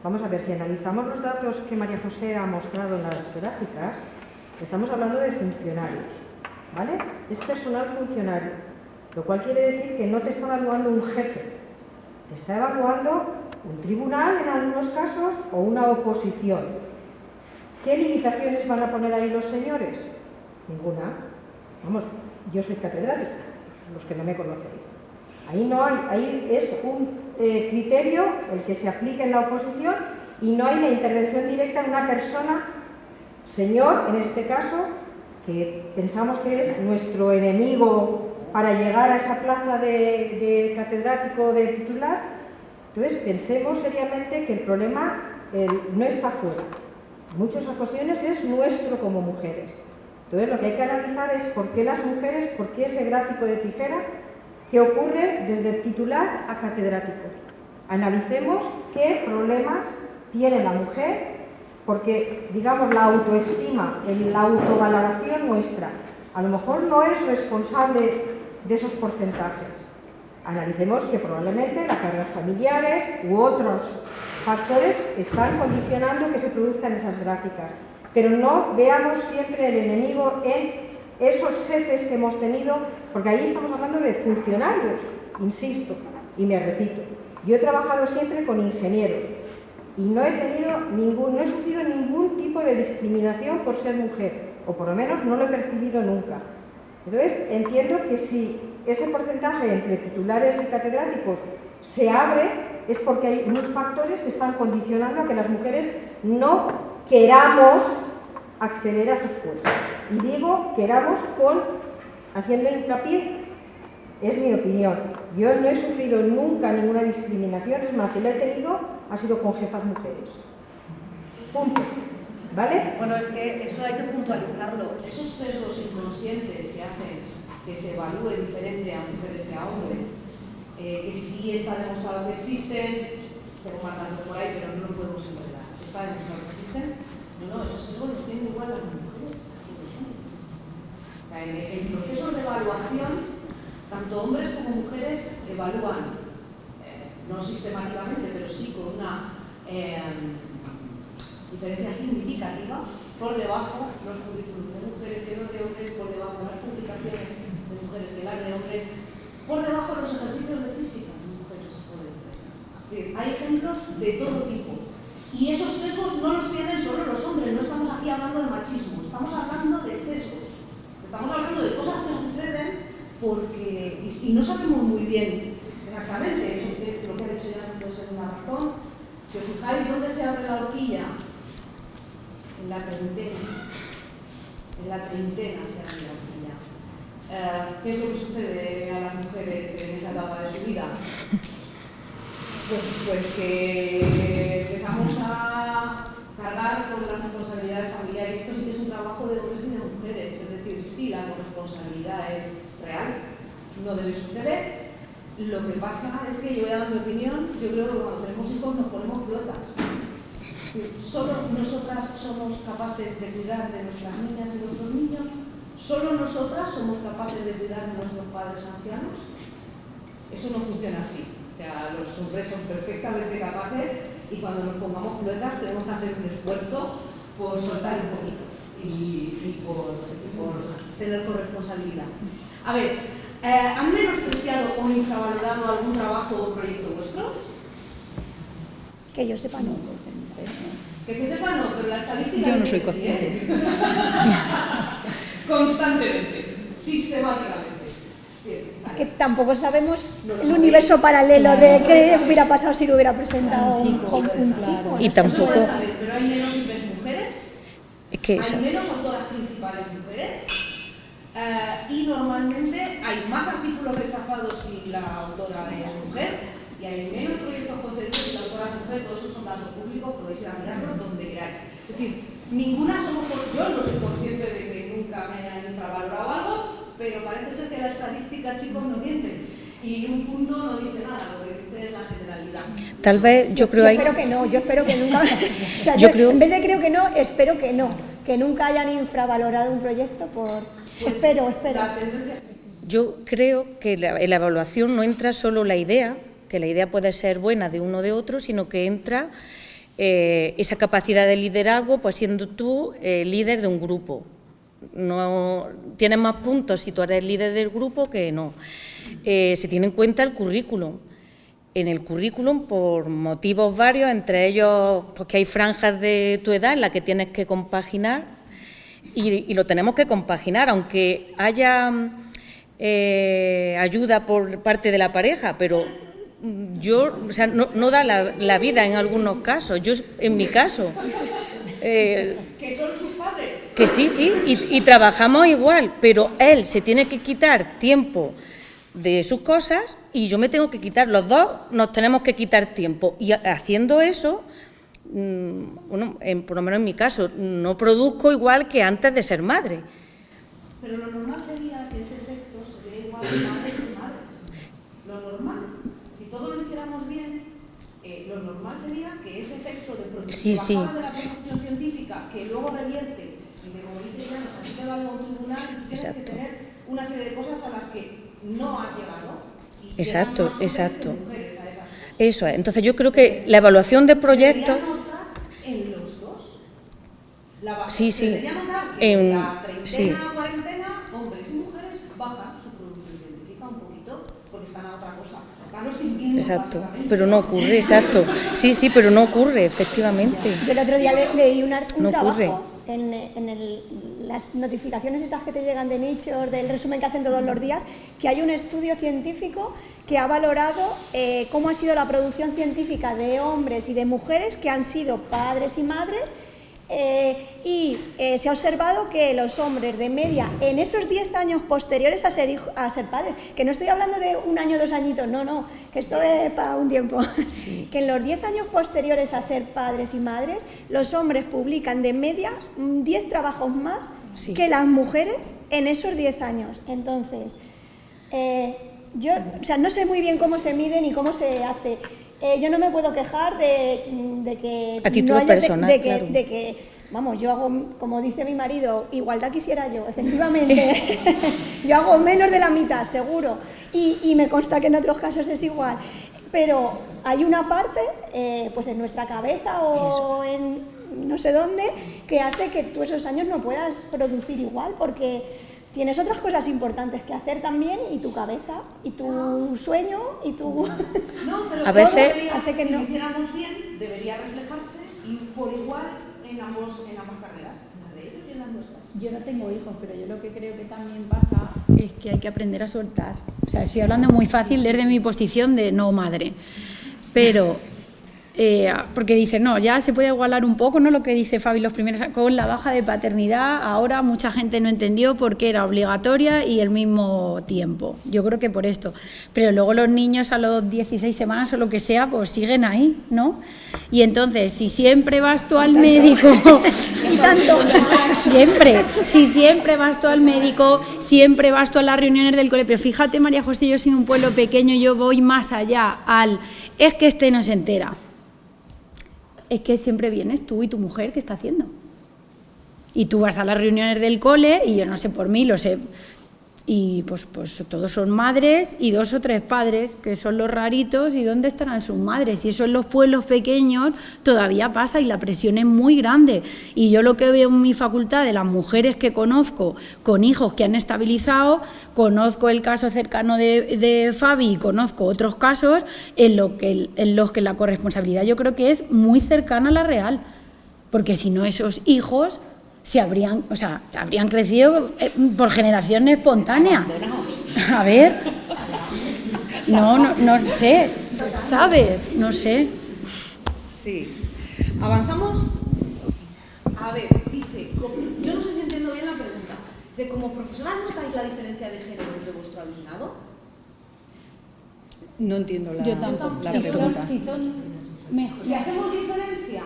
Vamos a ver, si analizamos los datos que María José ha mostrado en las gráficas, estamos hablando de funcionarios, ¿vale? Es personal funcionario, lo cual quiere decir que no te está evaluando un jefe, te está evaluando un tribunal en algunos casos o una oposición. ¿Qué limitaciones van a poner ahí los señores? Ninguna. Vamos, yo soy catedrática, los que no me conocéis. Ahí no hay, ahí es un criterio el que se aplica en la oposición y no hay la intervención directa de una persona, señor, en este caso, que pensamos que es nuestro enemigo para llegar a esa plaza de catedrático, de titular. Entonces, pensemos seriamente que el problema no está fuera. En muchas ocasiones es nuestro como mujeres. Entonces, lo que hay que analizar es por qué las mujeres, por qué ese gráfico de tijera que ocurre desde titular a catedrático. Analicemos qué problemas tiene la mujer, porque, digamos, la autoestima, la autovaloración nuestra, a lo mejor no es responsable de esos porcentajes. Analicemos que probablemente las cargas familiares u otros factores están condicionando que se produzcan esas gráficas. Pero no veamos siempre el enemigo en esos jefes que hemos tenido, porque ahí estamos hablando de funcionarios, insisto, y me repito. Yo he trabajado siempre con ingenieros y no he sufrido ningún tipo de discriminación por ser mujer, o por lo menos no lo he percibido nunca. Entonces, entiendo que si ese porcentaje entre titulares y catedráticos se abre, es porque hay unos factores que están condicionando a que las mujeres no queramos acceder a sus puestos. Y digo queramos haciendo hincapié, es mi opinión. Yo no he sufrido nunca ninguna discriminación, es más, si la he tenido, ha sido con jefas mujeres. Punto. ¿Vale? Bueno, es que eso hay que puntualizarlo. Esos sesgos inconscientes que hacen que se evalúe diferente a mujeres y a hombres, que sí está demostrado que existen, tengo marcando por ahí, pero no lo podemos enredar. ¿Está demostrado que existen? No, esos sesgos los tienen igual las mujeres. en procesos de evaluación, tanto hombres como mujeres evalúan, no sistemáticamente, pero sí con una diferencia significativa, por debajo los currículos de mujeres que los de hombres, por debajo las publicaciones de mujeres que las de hombres, por debajo los ejercicios de física de mujeres o de empresas. Hay ejemplos de todo tipo. Y esos sesgos no los tienen solo los hombres, no estamos aquí hablando de machismo, estamos hablando de sesgos. Estamos hablando de cosas que suceden porque, y no sabemos muy bien exactamente, lo que ha dicho ya puede ser una razón. Si os fijáis dónde se abre la horquilla, en la treintena se abre la horquilla. ¿Qué es lo que sucede a las mujeres en esa etapa de su vida? Pues que empezamos a cargar con las responsabilidades familiares. Esto sí que es un trabajo de hombres y de mujeres, es decir, sí la corresponsabilidad es real, no debe suceder. Lo que pasa es que yo voy a dar mi opinión, yo creo que cuando tenemos hijos nos ponemos pelotas. Solo nosotras somos capaces de cuidar de nuestras niñas y nuestros niños, solo nosotras somos capaces de cuidar de nuestros padres ancianos. Eso no funciona así. O sea, los hombres son perfectamente capaces y cuando nos pongamos pelotas tenemos que hacer un esfuerzo por soltar un poquito y por tener corresponsabilidad. A ver, ¿han menospreciado o infravalorado algún trabajo o proyecto vuestro? Que yo sepa, no. Que se sepa no, pero la estadística... Yo no soy consciente. Constantemente, sistemáticamente. Es que tampoco sabemos el universo paralelo de qué hubiera pasado si lo hubiera presentado un chico. Y Eso tampoco... puedes saber, pero hay menos hombres mujeres, Es que hay menos autoras principales mujeres y normalmente hay más artículos rechazados si la autora es mujer y hay menos proyectos concedidos si la autora es mujer. Todos esos son datos públicos, podéis ir a mirarlos donde queráis. Es decir, ninguna somos... Yo no soy consciente de que nunca me hayan infravalorado algo, pero parece ser que la estadística, chicos, no miente. Y un punto no dice nada, lo que dice es la generalidad. Tal vez yo creo Yo ahí... espero que no, yo espero que nunca... O sea, Yo creo- en vez de creo que no, espero que no. Que nunca hayan infravalorado un proyecto por... Pues, espero. La tendencia es que sí. Yo creo que en la evaluación no entra solo la idea, que la idea puede ser buena de uno o de otro, sino que entra esa capacidad de liderazgo, pues siendo tú líder de un grupo. No tienes más puntos si tú eres líder del grupo que no. Se tiene en cuenta el currículum. En el currículum, por motivos varios, entre ellos porque hay franjas de tu edad en las que tienes que compaginar y lo tenemos que compaginar, aunque haya ayuda por parte de la pareja, pero o sea, no da la vida en algunos casos. Yo, en mi caso... ¿Que son sus padres? Que sí, y trabajamos igual, pero él se tiene que quitar tiempo de sus cosas y yo me tengo que quitar, los dos nos tenemos que quitar tiempo. Y haciendo eso, bueno, por lo menos en mi caso, no produzco igual que antes de ser madre. Pero lo normal sería que ese efecto se diera igual en padres que madres. Lo normal, si todo lo hiciéramos bien, lo normal sería que ese efecto de producción de la producción científica, que luego revierte, y que como dice ya, nos ha algo a un tribunal, y tienes que tener una serie de cosas a las que no has llegado. Y Exacto. mujeres a esas. Eso es. Entonces yo creo que la evaluación de proyectos... Se debería notar en los dos. Sí. Se debería notar que en la treintena, sí. cuarentena, hombres y mujeres bajan su producción científica un poquito porque están a otra cosa. Van los que entienden, Exacto, básicamente. pero no ocurre, exacto. Sí, pero no ocurre, efectivamente. Yo el otro día leí un No trabajo ocurre. en las notificaciones estas que te llegan de Nature, del resumen que hacen todos los días, que hay un estudio científico que ha valorado cómo ha sido la producción científica de hombres y de mujeres que han sido padres y madres y se ha observado que los hombres de media en esos 10 años posteriores a ser padres, que no estoy hablando de un año, 2 añitos, no, que esto es para un tiempo, que en los 10 años posteriores a ser padres y madres, los hombres publican de media 10 trabajos más que las mujeres en esos 10 años. Entonces, yo no sé muy bien cómo se mide ni cómo se hace. Yo no me puedo quejar de que... A título personal, claro. de que Vamos, yo hago, como dice mi marido, igualdad quisiera yo, efectivamente. Yo hago menos de la mitad, seguro. Y me consta que en otros casos es igual. Pero hay una parte, pues en nuestra cabeza o en no sé dónde, que hace que tú esos años no puedas producir igual, porque tienes otras cosas importantes que hacer también, y tu cabeza, y tu sueño, y tu... No, pero A veces debería, hace que si no. lo hiciéramos bien, debería reflejarse y por igual en ambas carreras, en las de ellos y en las nuestras. Yo no tengo hijos, pero yo lo que creo que también pasa es que hay que aprender a soltar. O sea, estoy hablando muy fácil desde mi posición de no madre, pero porque dicen, no, ya se puede igualar un poco, ¿no? Lo que dice Fabi los primeros, con la baja de paternidad, ahora mucha gente no entendió por qué era obligatoria y el mismo tiempo. Yo creo que por esto. Pero luego los niños a los 16 semanas o lo que sea, pues siguen ahí, ¿no? Y entonces, si siempre vas tú al médico, Y tanto. siempre, si siempre vas tú al médico, siempre vas tú a las reuniones del cole, pero fíjate, María José, yo soy un pueblo pequeño, yo voy más allá es que este no se entera. Es que siempre vienes tú y tu mujer, ¿qué está haciendo? Y tú vas a las reuniones del cole, y yo no sé por mí, lo sé, y pues todos son madres y 2 o 3 padres, que son los raritos, y ¿dónde estarán sus madres? Y eso en los pueblos pequeños todavía pasa, y la presión es muy grande. Y yo lo que veo en mi facultad, de las mujeres que conozco con hijos que han estabilizado, conozco el caso cercano de Fabi y conozco otros casos en los que la corresponsabilidad yo creo que es muy cercana a la real, porque si no esos hijos habrían crecido por generación espontánea. A ver, no sé, ¿sabes? No sé. Sí. ¿Avanzamos? A ver, dice, yo no sé si entiendo bien la pregunta. De como profesoras, ¿notáis la diferencia de género entre vuestro alumnado? No entiendo la Yo tampoco. la Si pregunta. son mejores. Si hacemos diferencia,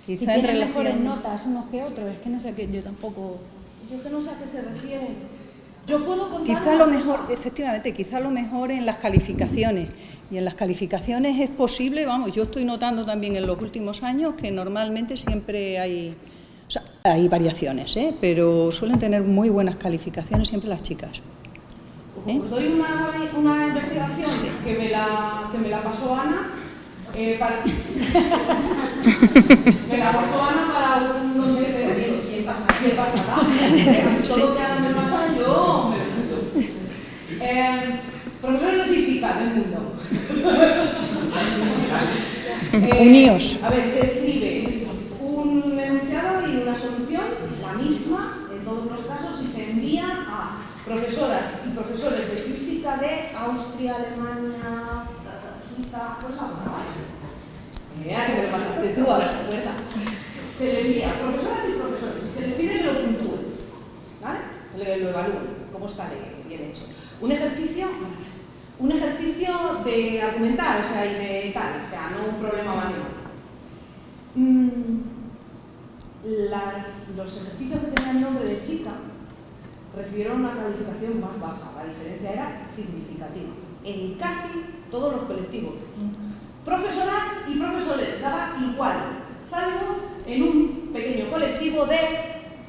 Si Quizá en tienen relación- mejores notas unos que otros, es que no sé qué, yo tampoco... yo que no sé a qué se refiere. Yo puedo contar Quizá una lo mejor, cosa. efectivamente, quizá lo mejor en las calificaciones. Y en las calificaciones es posible, vamos, yo estoy notando también en los últimos años que normalmente siempre hay variaciones, pero suelen tener muy buenas calificaciones siempre las chicas. Os doy una investigación que me la pasó Ana. Me la pasó Ana para un no sé qué decir. ¿Quién pasa? Todo lo que Ana me pasa, yo me lo quito. Profesores de física del mundo. Uníos. A ver, se escribe un enunciado y una solución, la misma en todos los casos, y se envía a profesoras y profesores de física de Austria, Alemania, Suiza, pues ahora. Mira que me lo pasaste tú, ahora se acuerda. Se le envía a profesoras y profesores, y se le pide que lo puntúen, ¿vale? Lo evalúen, cómo está bien hecho. Un ejercicio de argumentar, o sea, y de tal, o sea, no un problema manual. Los ejercicios que tenían nombre de chica recibieron una calificación más baja. La diferencia era significativa en casi todos los colectivos. Profesoras y profesores daba igual, salvo en un pequeño colectivo de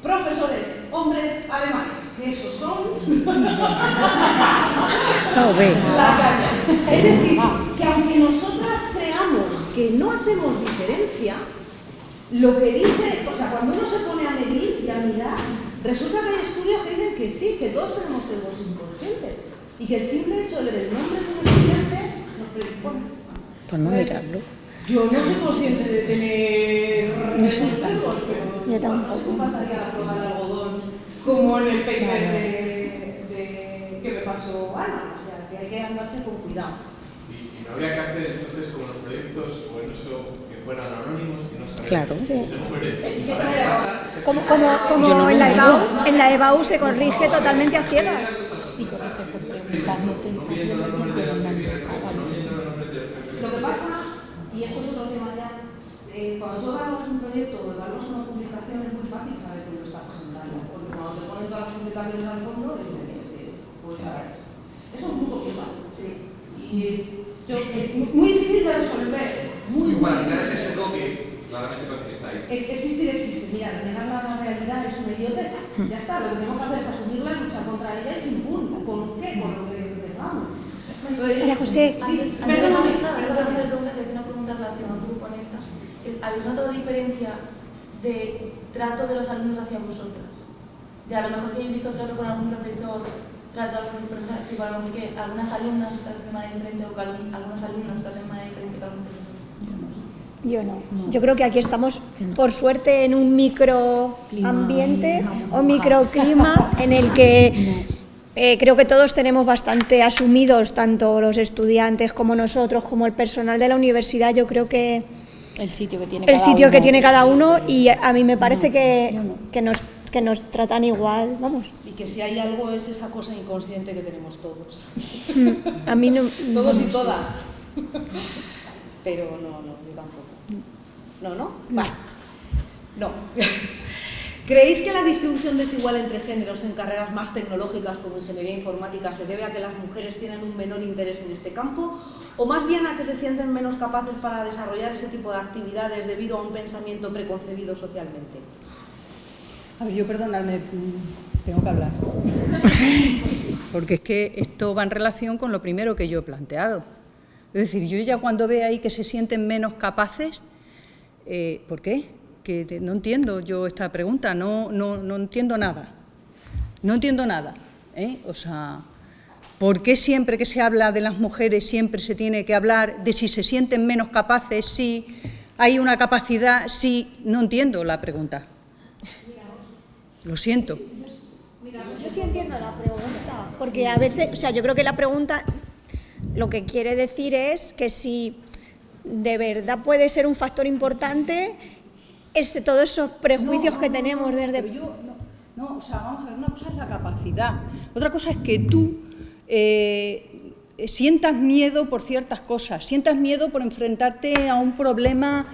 profesores hombres alemanes, que esos son la caña. Es decir, que aunque nosotras creamos que no hacemos diferencia, lo que dice, o sea, cuando uno se pone a medir y a mirar, resulta que hay estudios que dicen que sí, que todos tenemos egos inconscientes y que el simple hecho de leer el nombre de un estudiante nos predispone. Pues no mirarlo. Yo no soy consciente de tener egos, pero Yo tampoco. no pasaría a probar el algodón como en el paper que me pasó Ana, o sea, que hay que andarse con cuidado. Y no habría que hacer entonces como los proyectos, o en eso, que fueran anónimos y no saber Claro. Sí. el nombre. Como en la EBAU se corrige totalmente a ciegas. Sí, correcto, por preguntar, no te No viendo el nombre de los que viene, no viendo el nombre de Lo que pasa, y esto es otro tema ya, cuando tú evalúas un proyecto o evalúas una publicación es muy fácil saber quién lo está presentando, porque cuando te ponen todas las publicaciones al fondo, dices, pues a ver, eso es muy complicado. Sí. Y muy difícil de resolver. Muy Igual, difícil. es ese toque, claramente parece que está ahí. Existe. Mira, negar la realidad es una idiotez. Ya está, lo que tenemos que hacer es asumirla, luchar contra ella y chimpún. ¿Con qué? Con lo que tengamos. María José, Sí, Perdona, una pregunta en relación a tú con esta. ¿Habéis notado diferencia de trato de los alumnos hacia vosotras? De a lo mejor que hayáis visto trato con algún profesor, trato con algún profesor, tipo a lo mejor que algunas alumnas os traten de manera diferente o que algunos alumnos os traten de manera diferente que algún profesor. yo no. Yo creo que aquí estamos, por suerte, en un microambiente o microclima en el que creo que todos tenemos bastante asumidos, tanto los estudiantes como nosotros, como el personal de la universidad. Yo creo que El sitio que tiene cada uno, y a mí me parece que nos tratan igual, vamos. Y que si hay algo es esa cosa inconsciente que tenemos todos. A mí no. Todos y todas. Pero no, yo tampoco. ¿No? Va. No. ¿Creéis que la distribución desigual entre géneros en carreras más tecnológicas como ingeniería informática se debe a que las mujeres tienen un menor interés en este campo, o más bien a que se sienten menos capaces para desarrollar ese tipo de actividades debido a un pensamiento preconcebido socialmente? A ver, yo perdonadme, tengo que hablar. Porque es que esto va en relación con lo primero que yo he planteado. Es decir, yo ya cuando veo ahí que se sienten menos capaces, ¿por qué? Que no entiendo yo esta pregunta, no entiendo nada. No entiendo nada. O sea, ¿por qué siempre que se habla de las mujeres siempre se tiene que hablar de si se sienten menos capaces, si hay una capacidad, si... No entiendo la pregunta. Lo siento. Yo sí entiendo la pregunta, porque a veces, o sea, yo creo que la pregunta lo que quiere decir es que si de verdad puede ser un factor importante todos esos prejuicios que tenemos desde... Pero yo, o sea, vamos a ver, una cosa es la capacidad, otra cosa es que tú sientas miedo por ciertas cosas, sientas miedo por enfrentarte a un problema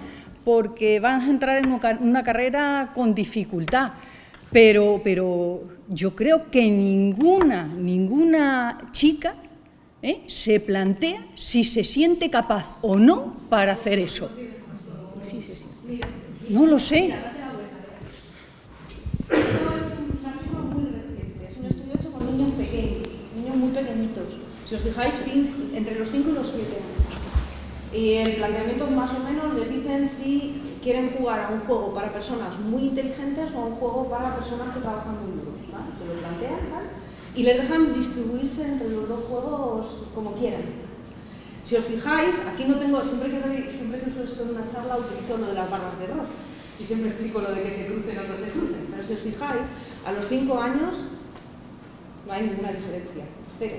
porque vas a entrar en una carrera con dificultad. Pero yo creo que ninguna chica se plantea si se siente capaz o no para hacer eso. Sí. No lo sé. Es una muy reciente, es un estudio hecho con niños pequeños, niños muy pequeñitos. Si os fijáis, entre los 5 y los 7 años. Y el planteamiento más o menos les dicen si quieren jugar a un juego para personas muy inteligentes o a un juego para personas que trabajan muy duro, ¿vale? Se lo plantean, ¿vale? Y les dejan distribuirse entre los dos juegos como quieran. Si os fijáis, aquí no tengo, siempre que uso esto en una charla utilizo lo de las barras de error y siempre explico lo de que se crucen o no se crucen, pero si os fijáis, a los 5 años no hay ninguna diferencia, cero.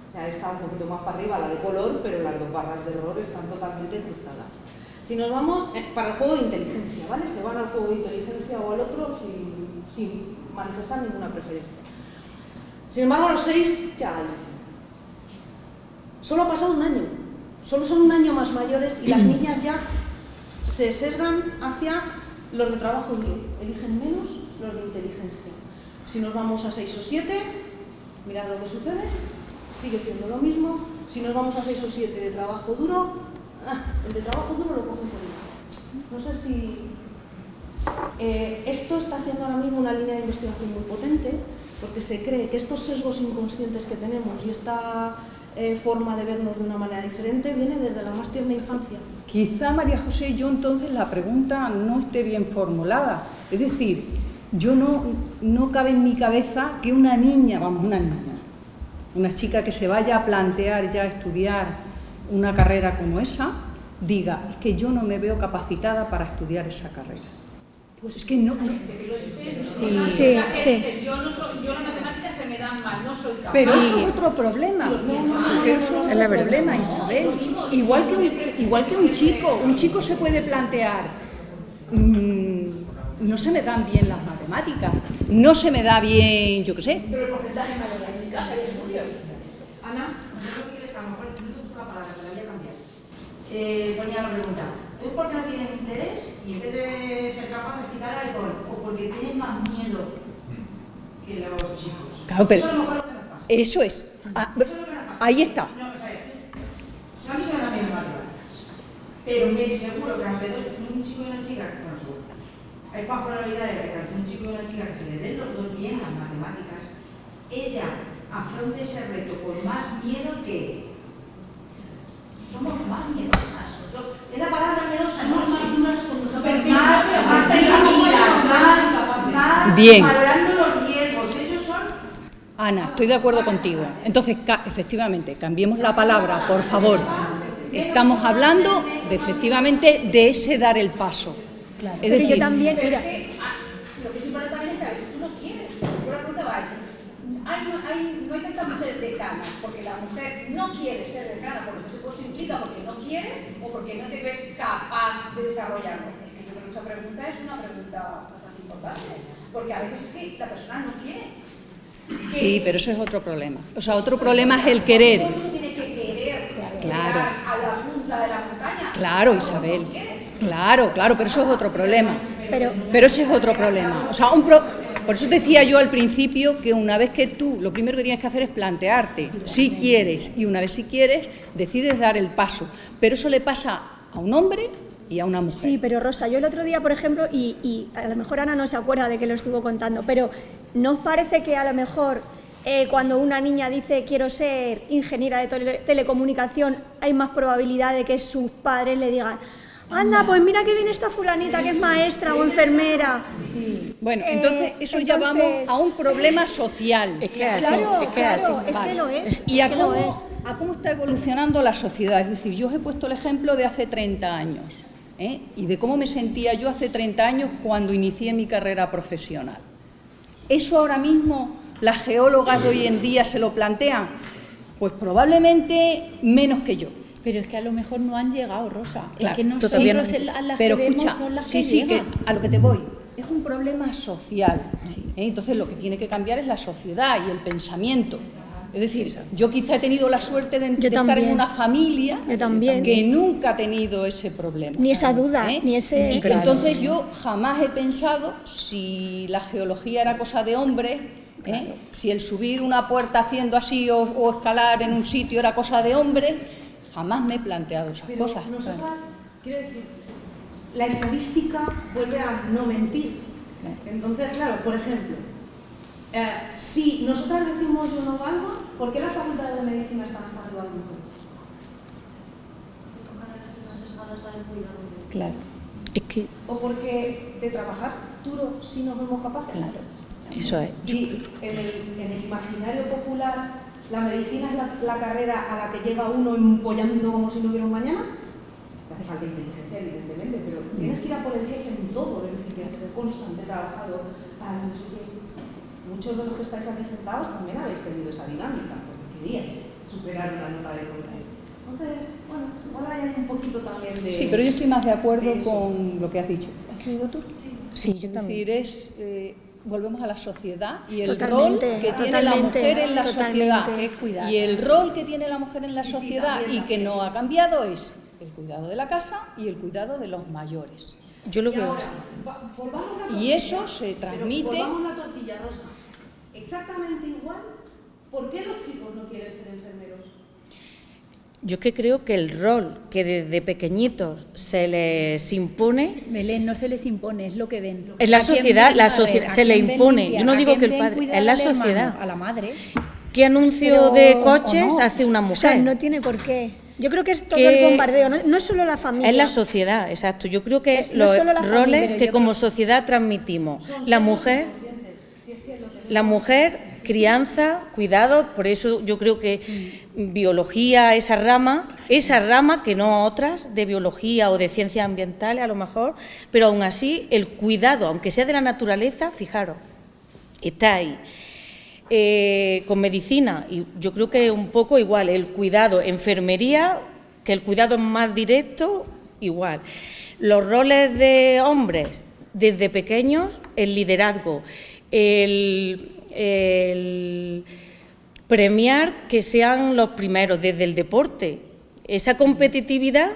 O sea, está un poquito más para arriba la de color, pero las dos barras de error están totalmente cruzadas. Si nos vamos para el juego de inteligencia, ¿vale? Se van al juego de inteligencia o al otro sin manifestar ninguna preferencia. Sin embargo, a los 6 ya hay. Solo ha pasado un año, solo son un año más mayores y las niñas ya se sesgan hacia los de trabajo duro, eligen menos los de inteligencia. Si nos vamos a 6 o 7, mirad lo que sucede, sigue siendo lo mismo. Si nos vamos a 6 o 7 de trabajo duro, el de trabajo duro lo cogen por igual. No sé si esto está haciendo ahora mismo una línea de investigación muy potente, porque se cree que estos sesgos inconscientes que tenemos y esta forma de vernos de una manera diferente viene desde la más tierna infancia. Quizá, María José, yo entonces la pregunta no esté bien formulada. Es decir, yo no cabe en mi cabeza que una chica que se vaya a plantear ya estudiar una carrera como esa, diga, es que yo no me veo capacitada para estudiar esa carrera. Pues es que no. Sí. Yo las matemáticas se me dan mal, no soy capaz. Pero eso es otro problema. Eso es otro problema, Isabel. Igual que un chico se puede plantear, no se me dan bien las matemáticas, no se me da bien, yo qué sé. Pero el porcentaje mayor de chicas hay estudios. Ana. Yo creo que a lo mejor no te gusta la palabra, te la voy a cambiar. Ponía la pregunta, ¿es porque no tienen interés y en vez de ser capaz de quitar alcohol o porque tienen más miedo que los chicos? Claro, pero eso a lo mejor es lo que nos pasa. Eso es. Eso es lo que nos pasa. Ahí está. No, o sea, a mí se me dan bien las matemáticas, pero me seguro que ante un chico chico y una chica, bueno, seguro, hay más probabilidades de que a un chico y una chica que se le den los dos bien las matemáticas, ella afronte ese reto con más miedo que somos más miedosas. Es la palabra miedosa, somos más duras con nosotros, más precavidas, más Bien. valorando los riesgos. Ellos son... Ana, estoy de acuerdo contigo. Entonces, efectivamente, cambiemos la palabra, por favor. Estamos hablando de, efectivamente, de ese dar el paso. Claro. Es Pero decir, yo también, Pero mira, es que lo que es importante también es que a veces tú no quieres. Yo la pregunta va a ser, no hay tantas mujeres decanas porque la mujer no quiere ser decana por lo que ese puesto implica, porque no quieres o porque no te ves capaz de desarrollarlo. Es que yo creo que esa pregunta es una pregunta bastante importante, porque a veces es que la persona no quiere. sí, pero eso es otro problema. O sea, otro problema es el querer. Todo el mundo tiene que querer Claro. llegar a la punta de la montaña. Claro, Isabel. Claro, pero eso es otro problema. pero ese es otro problema. O sea, por eso te decía yo al principio que una vez que tú, lo primero que tienes que hacer es plantearte si quieres, y una vez si quieres, decides dar el paso. Pero eso le pasa a un hombre y a una mujer. sí, pero Rosa, yo el otro día, por ejemplo, y a lo mejor Ana no se acuerda de que lo estuvo contando, pero ¿no os parece que a lo mejor cuando una niña dice quiero ser ingeniera de telecomunicación, hay más probabilidad de que sus padres le digan anda, pues mira que viene esta fulanita que es maestra o enfermera? Bueno, entonces eso ya vamos a un problema social. Es que así, Claro, es que claro, así. es que lo es. Y es que lo es. a cómo está evolucionando la sociedad. Es decir, yo os he puesto el ejemplo de hace 30 años y de cómo me sentía yo hace 30 años cuando inicié mi carrera profesional. ¿Eso ahora mismo las geólogas de hoy en día se lo plantean? Pues probablemente menos que yo. Pero es que a lo mejor no han llegado, Rosa. Claro, es que nosotros todavía no. a las Pero que vemos escucha, son las sí, que sí, que llegan. a lo que te voy. Es un problema social. Entonces lo que tiene que cambiar es la sociedad y el pensamiento. Es decir, yo quizá he tenido la suerte de estar en una familia que nunca ha tenido ese problema. Ni esa duda, ni ese... Y entonces yo jamás he pensado si la geología era cosa de hombres, si el subir una puerta haciendo así o escalar en un sitio era cosa de hombres, jamás me he planteado esas cosas. Nosotras, quiero decir, la estadística vuelve a no mentir. Entonces, claro, por ejemplo, si nosotras decimos yo no valgo, ¿por qué las facultades de medicina están hasta arriba de mujeres? Son carreras que no se ganas a descuidar. Claro. Es que ¿O porque de trabajar duro sí nos vemos capaces? Claro. Eso es. Y en el imaginario popular, ¿la medicina es la carrera a la que llega uno empollando como si no hubiera un mañana? Te hace falta inteligencia, evidentemente, pero tienes que ir a por el 10 en todo, es decir, tienes que ser constante, trabajador, no sé qué. Muchos de los que estáis aquí sentados también habéis tenido esa dinámica, porque queríais superar una nota de corte. Entonces, bueno, igual hay un poquito también de... Sí, pero yo estoy más de acuerdo con lo que has dicho. ¿Has oído tú? Sí, yo también. Es decir, volvemos a la sociedad y el Totalmente, rol que tiene la mujer en la sociedad. totalmente. Que es cuidar. Y el rol que tiene la mujer en la sociedad y que no ha cambiado es el cuidado de la casa y el cuidado de los mayores. Yo lo veo así. Y eso se transmite... Pero volvamos la tortilla, Rosa. Exactamente igual, ¿por qué los chicos no quieren ser enfermeros? Yo que creo que el rol que desde pequeñitos se les impone... Belén, no se les impone, es lo que ven. Es la ¿A quién sociedad, ven la padre? sociedad ¿A se le quién ven impone. limpiar? Yo no ¿A digo quién que el ven padre, cuidar es la al hermano? sociedad. A la madre. ¿Qué anuncio Pero- de ¿o coches no? hace una O sea, mujer? no tiene por qué. Yo creo que es todo Que- el bombardeo, no es solo la familia. Es la sociedad, exacto. Yo creo que es No los solo la familia, roles pero que yo como sociedad transmitimos. La mujer, crianza, cuidado, por eso yo creo que biología, esa rama que no otras, de biología o de ciencias ambientales a lo mejor, pero aún así el cuidado, aunque sea de la naturaleza, fijaros, está ahí. Con medicina, y yo creo que un poco igual, el cuidado, enfermería, que el cuidado es más directo, igual. Los roles de hombres, desde pequeños, el liderazgo, el premiar que sean los primeros desde el deporte. Esa competitividad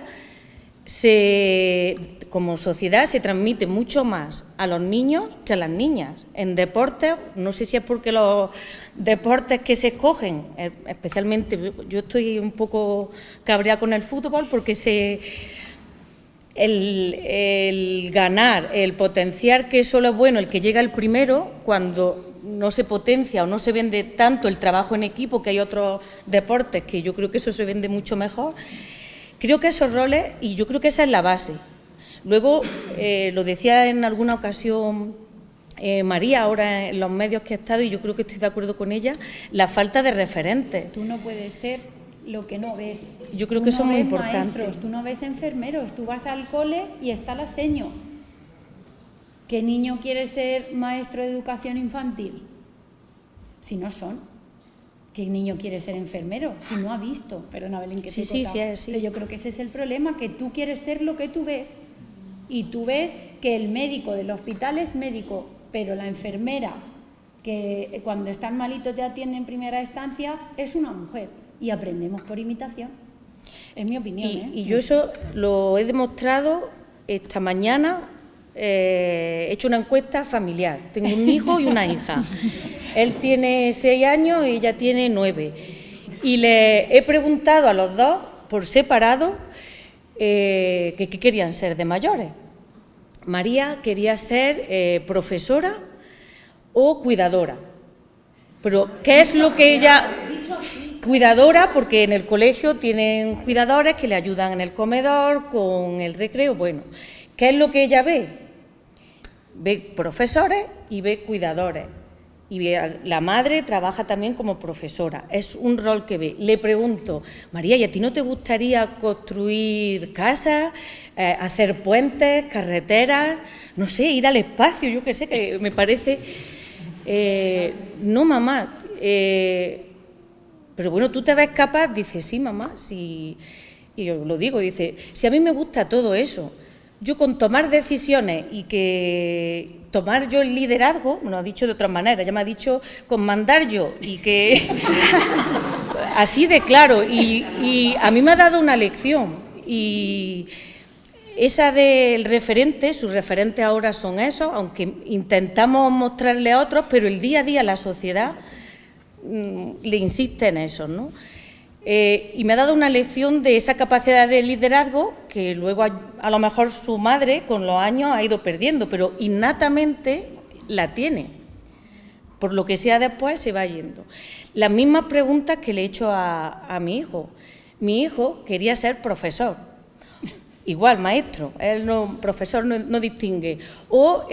como sociedad se transmite mucho más a los niños que a las niñas. En deportes, no sé si es porque los deportes que se escogen, especialmente yo estoy un poco cabreada con el fútbol porque el ganar, el potenciar que solo es bueno el que llega el primero, cuando no se potencia o no se vende tanto el trabajo en equipo, que hay otros deportes que yo creo que eso se vende mucho mejor. Creo que esos roles, y yo creo que esa es la base. Luego, lo decía en alguna ocasión María, ahora en los medios que ha estado, y yo creo que estoy de acuerdo con ella, la falta de referentes. Tú no puedes ser lo que no ves. Yo creo que eso es muy importante. Maestros, tú no ves enfermeros, tú vas al cole y está la seño. ¿Qué niño quiere ser maestro de educación infantil? Si no son. ¿Qué niño quiere ser enfermero? Si no ha visto. Perdona, Belén, que te he cortado. Sí. Pero yo creo que ese es el problema, que tú quieres ser lo que tú ves. Y tú ves que el médico del hospital es médico, pero la enfermera que cuando están malitos te atiende en primera instancia es una mujer. Y aprendemos por imitación. Es mi opinión. Y yo eso lo he demostrado esta mañana. He hecho una encuesta familiar. Tengo un hijo y una hija. Él tiene 6 años y ella tiene 9. Y le he preguntado a los dos, por separado, que qué querían ser de mayores. María quería ser profesora o cuidadora. Pero, ¿qué es lo que ella...? Cuidadora, porque en el colegio tienen cuidadores que le ayudan en el comedor, con el recreo. Bueno, ¿qué es lo que ella ve? Ve profesores y ve cuidadores. Y la madre trabaja también como profesora. Es un rol que ve. Le pregunto, María, ¿y a ti no te gustaría construir casas, hacer puentes, carreteras? No sé, ir al espacio, yo qué sé, que me parece... no, mamá... pero bueno, ¿tú te ves capaz? Dice, sí, mamá, sí. Y yo lo digo, dice, si a mí me gusta todo eso, yo con tomar decisiones y que tomar yo el liderazgo, me lo ha dicho de otra manera, ya me ha dicho con mandar yo y que así de claro, y a mí me ha dado una lección, y esa del referente, sus referentes ahora son esos, aunque intentamos mostrarle a otros, pero el día a día la sociedad le insiste en eso, ¿no? Y me ha dado una lección de esa capacidad de liderazgo que luego a lo mejor su madre con los años ha ido perdiendo, pero innatamente la tiene. Por lo que sea después se va yendo. Las mismas preguntas que le he hecho a mi hijo. Mi hijo quería ser profesor. Igual, maestro, él no, profesor no distingue. O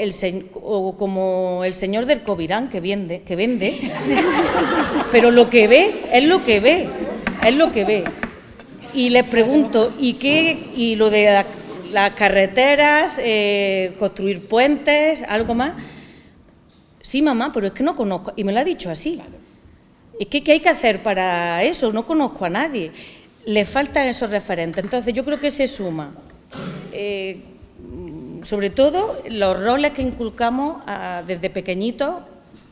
como el señor del Covirán que vende, pero lo que ve es lo que ve, es lo que ve. Y les pregunto, ¿y lo de las carreteras, construir puentes, algo más? Sí, mamá, pero es que no conozco, y me lo ha dicho así. Es que ¿qué hay que hacer para eso? No conozco a nadie. Le faltan esos referentes. Entonces, yo creo que se suma, sobre todo, los roles que inculcamos desde pequeñitos,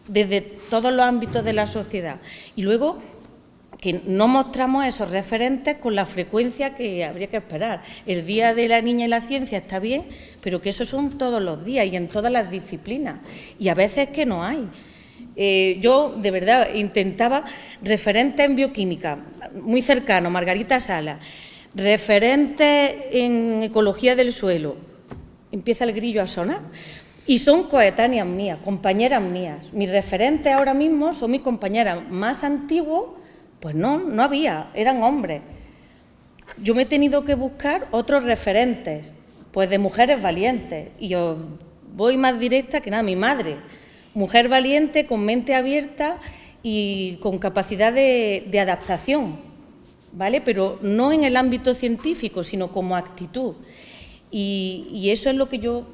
desde todos los ámbitos de la sociedad. Y luego, que no mostramos esos referentes con la frecuencia que habría que esperar. El Día de la Niña y la Ciencia está bien, pero que esos son todos los días y en todas las disciplinas. Y a veces que no hay. Yo, de verdad, intentaba referentes en bioquímica, muy cercano, Margarita Sala, referentes en ecología del suelo, empieza el grillo a sonar, y son coetáneas mías, compañeras mías. Mis referentes ahora mismo son mis compañeras más antiguos, pues no había, eran hombres. Yo me he tenido que buscar otros referentes, pues de mujeres valientes, y os voy más directa que nada, mi madre. Mujer valiente, con mente abierta y con capacidad de adaptación, ¿vale? Pero no en el ámbito científico, sino como actitud. Y eso es lo que yo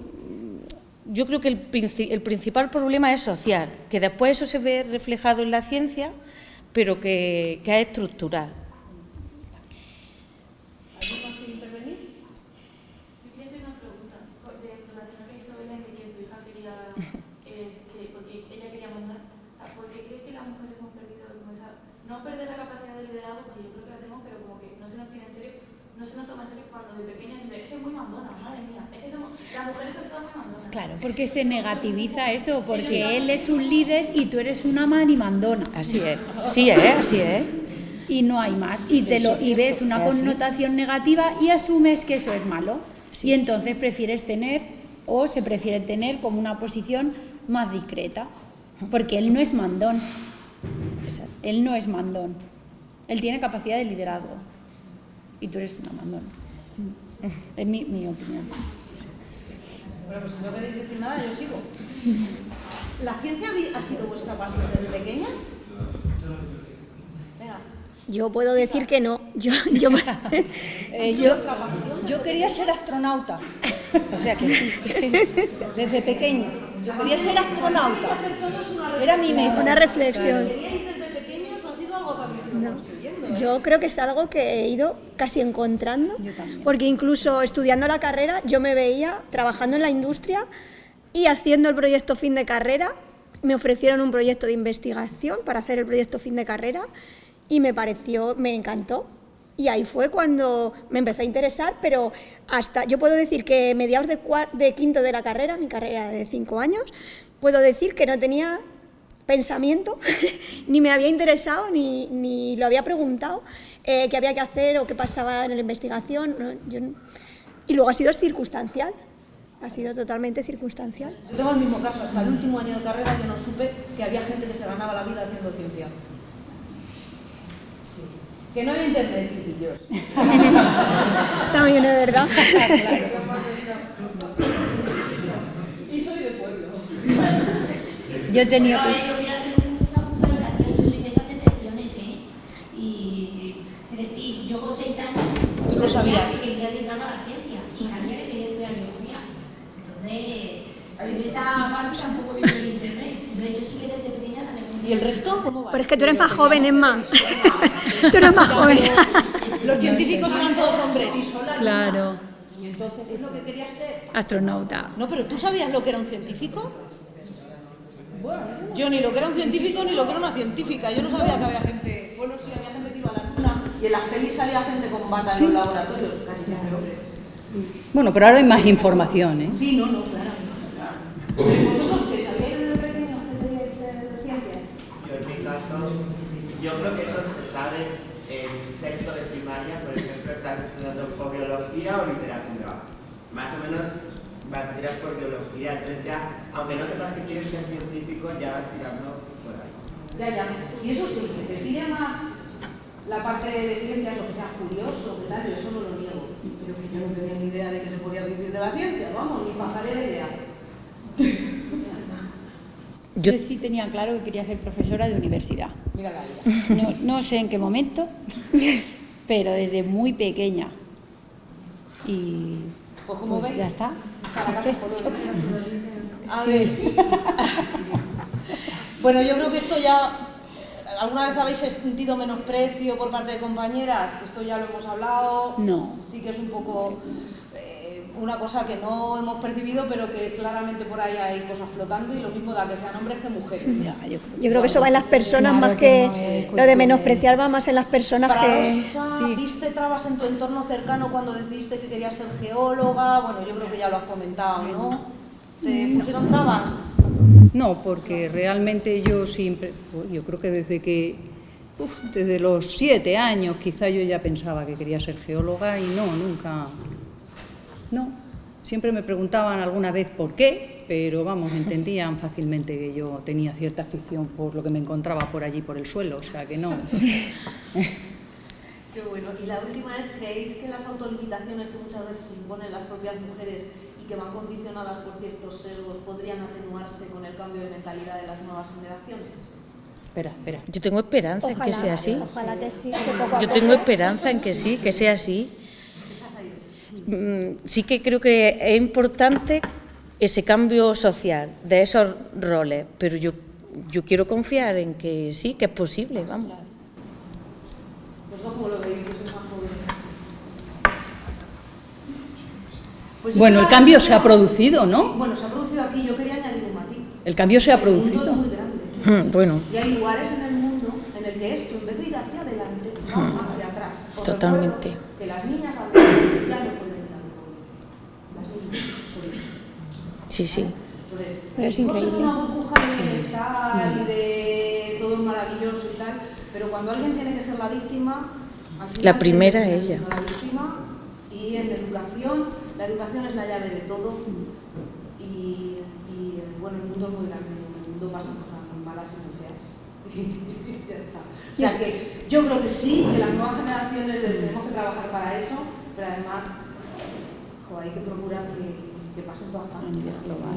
creo que el principal problema es social, que después eso se ve reflejado en la ciencia, pero que es estructural. No perder la capacidad de liderazgo, porque yo creo que la tenemos, pero como que no se nos tiene en serio, no se nos toma en serio cuando de pequeña siempre es que es muy mandona, madre mía, es que las mujeres son todas muy mandonas. Claro, porque se negativiza eso, porque él es un líder y tú eres una manimandona. Así es, sí es, así es. Y no hay más, y ves una connotación negativa y asumes que eso es malo. Y entonces prefieres tener, o se prefiere tener como una posición más discreta, porque él no es mandón. Él no es mandón. Él tiene capacidad de liderazgo. Y tú eres una mandón. Es mi opinión. Bueno, pues si no queréis decir nada, yo sigo. ¿La ciencia ha sido vuestra pasión desde pequeñas? Venga. Yo puedo decir que no. Yo quería ser astronauta. O sea que sí. Desde pequeña. Yo quería ser astronauta. Era mi meta. Una reflexión. ¿Queríais desde pequeños o ha sido algo que habéis ido construyendo? Yo creo que es algo que he ido casi encontrando, porque incluso estudiando la carrera yo me veía trabajando en la industria y haciendo el proyecto fin de carrera. Me ofrecieron un proyecto de investigación para hacer el proyecto fin de carrera y me encantó. Y ahí fue cuando me empezó a interesar, pero hasta, yo puedo decir que mediados de quinto de la carrera, mi carrera era de 5 años, puedo decir que no tenía pensamiento, ni me había interesado, ni lo había preguntado qué había que hacer o qué pasaba en la investigación. Y luego ha sido circunstancial, ha sido totalmente circunstancial. Yo tengo el mismo caso, hasta el último año de carrera yo no supe que había gente que se ganaba la vida haciendo ciencia. Que no había internet, chiquillos. También es verdad. Y soy de pueblo. Yo he tenido... Yo quiero hacer una puntualización, yo soy de esas excepciones, Y es decir, yo con 6 años ¿Tú lo sabías? que quería dedicarme a la ciencia y sabía que quería estudiar biología. Entonces, soy de esa parte y tampoco vivo en internet. Entonces yo sí que desde pequeña sabía que... ¿Y el resto cómo va? Pero es que tú eres más joven, Emma. Tú eres más joven. Los científicos eran todos hombres. Claro. Y entonces, ¿es lo que querías ser? Astronauta. No, pero ¿tú sabías lo que era un científico? Bueno, yo ni lo que era un científico ni lo que era una científica. Yo no sabía que había gente, bueno, sí, había gente que iba a la luna y en las pelis salía gente con bata en los laboratorios, casi siempre hombres. Bueno, pero ahora hay más información, ¿eh? Sí, no, claro. ¿Vosotros qué sabíais desde pequeños que queríais ser de ciencias? Yo en mi caso, yo creo que eso se sabe en sexto de primaria, por ejemplo, estás estudiando o biología o literatura. Más o menos vas a tirar por biología, entonces ya, aunque no sepas que quieres ser científico, ya vas tirando por ahí. Ya, si eso sí, que te tire más la parte de ciencias o que seas curioso, que tal, yo eso no lo niego. Pero que yo no tenía ni idea de que se podía vivir de la ciencia, vamos, ni pasaré la idea. Yo sí tenía claro que quería ser profesora de universidad. Mira la vida. No sé en qué momento, pero desde muy pequeña. Y pues como veis, ya está. A ver. Bueno, yo creo que esto ya... ¿Alguna vez habéis sentido menosprecio por parte de compañeras? Esto ya lo hemos hablado. No. Sí que es un poco una cosa que no hemos percibido, pero que claramente por ahí hay cosas flotando y lo mismo da que sean hombres que mujeres. Yo creo que eso va en las personas más que lo de menospreciar, va más en las personas que... ¿Viste trabas en tu entorno cercano cuando decidiste que querías ser geóloga? Bueno, yo creo que ya lo has comentado, ¿no? ¿Te pusieron trabas? No, porque realmente yo siempre, yo creo que desde los 7 años quizá yo ya pensaba que quería ser geóloga y no, nunca, no. Siempre me preguntaban alguna vez por qué, pero vamos, entendían fácilmente que yo tenía cierta afición por lo que me encontraba por allí, por el suelo, o sea que no. Qué bueno. Y la última es, ¿creéis que las autolimitaciones que muchas veces se imponen las propias mujeres y que van condicionadas por ciertos sesgos podrían atenuarse con el cambio de mentalidad de las nuevas generaciones? Espera. Yo tengo esperanza en que sea así. Ojalá que sí. Yo tengo esperanza en que sí, que sea así. Sí que creo que es importante ese cambio social de esos roles, pero yo quiero confiar en que sí, que es posible, vamos. ¿Vosotros cómo lo veis? Que sois más jóvenes. Pues bueno, el cambio se ha producido, ¿no? Bueno, se ha producido aquí. Yo quería añadir un matiz. El cambio se ha El mundo producido. es muy grande. Bueno. Y hay lugares en el mundo en el que esto, en vez de ir hacia adelante, se va hacia atrás. Os Totalmente. recuerdo que las niñas a veces ya no pueden ir al cole. Las niñas, por eso. Sí. Entonces, Pero es increíble. una burbuja de bienestar y de todo maravilloso y tal, pero cuando alguien tiene que ser la víctima, al final La primera tiene que ella. ser la víctima, y en educación La educación es la llave de todo y bueno, el mundo es muy grande, en el mundo pasan cosas muy malas y muy feas. Ya está. O sea que yo creo que sí, que las nuevas generaciones tenemos que trabajar para eso, pero además hay que procurar que pase todas partes. A nivel global.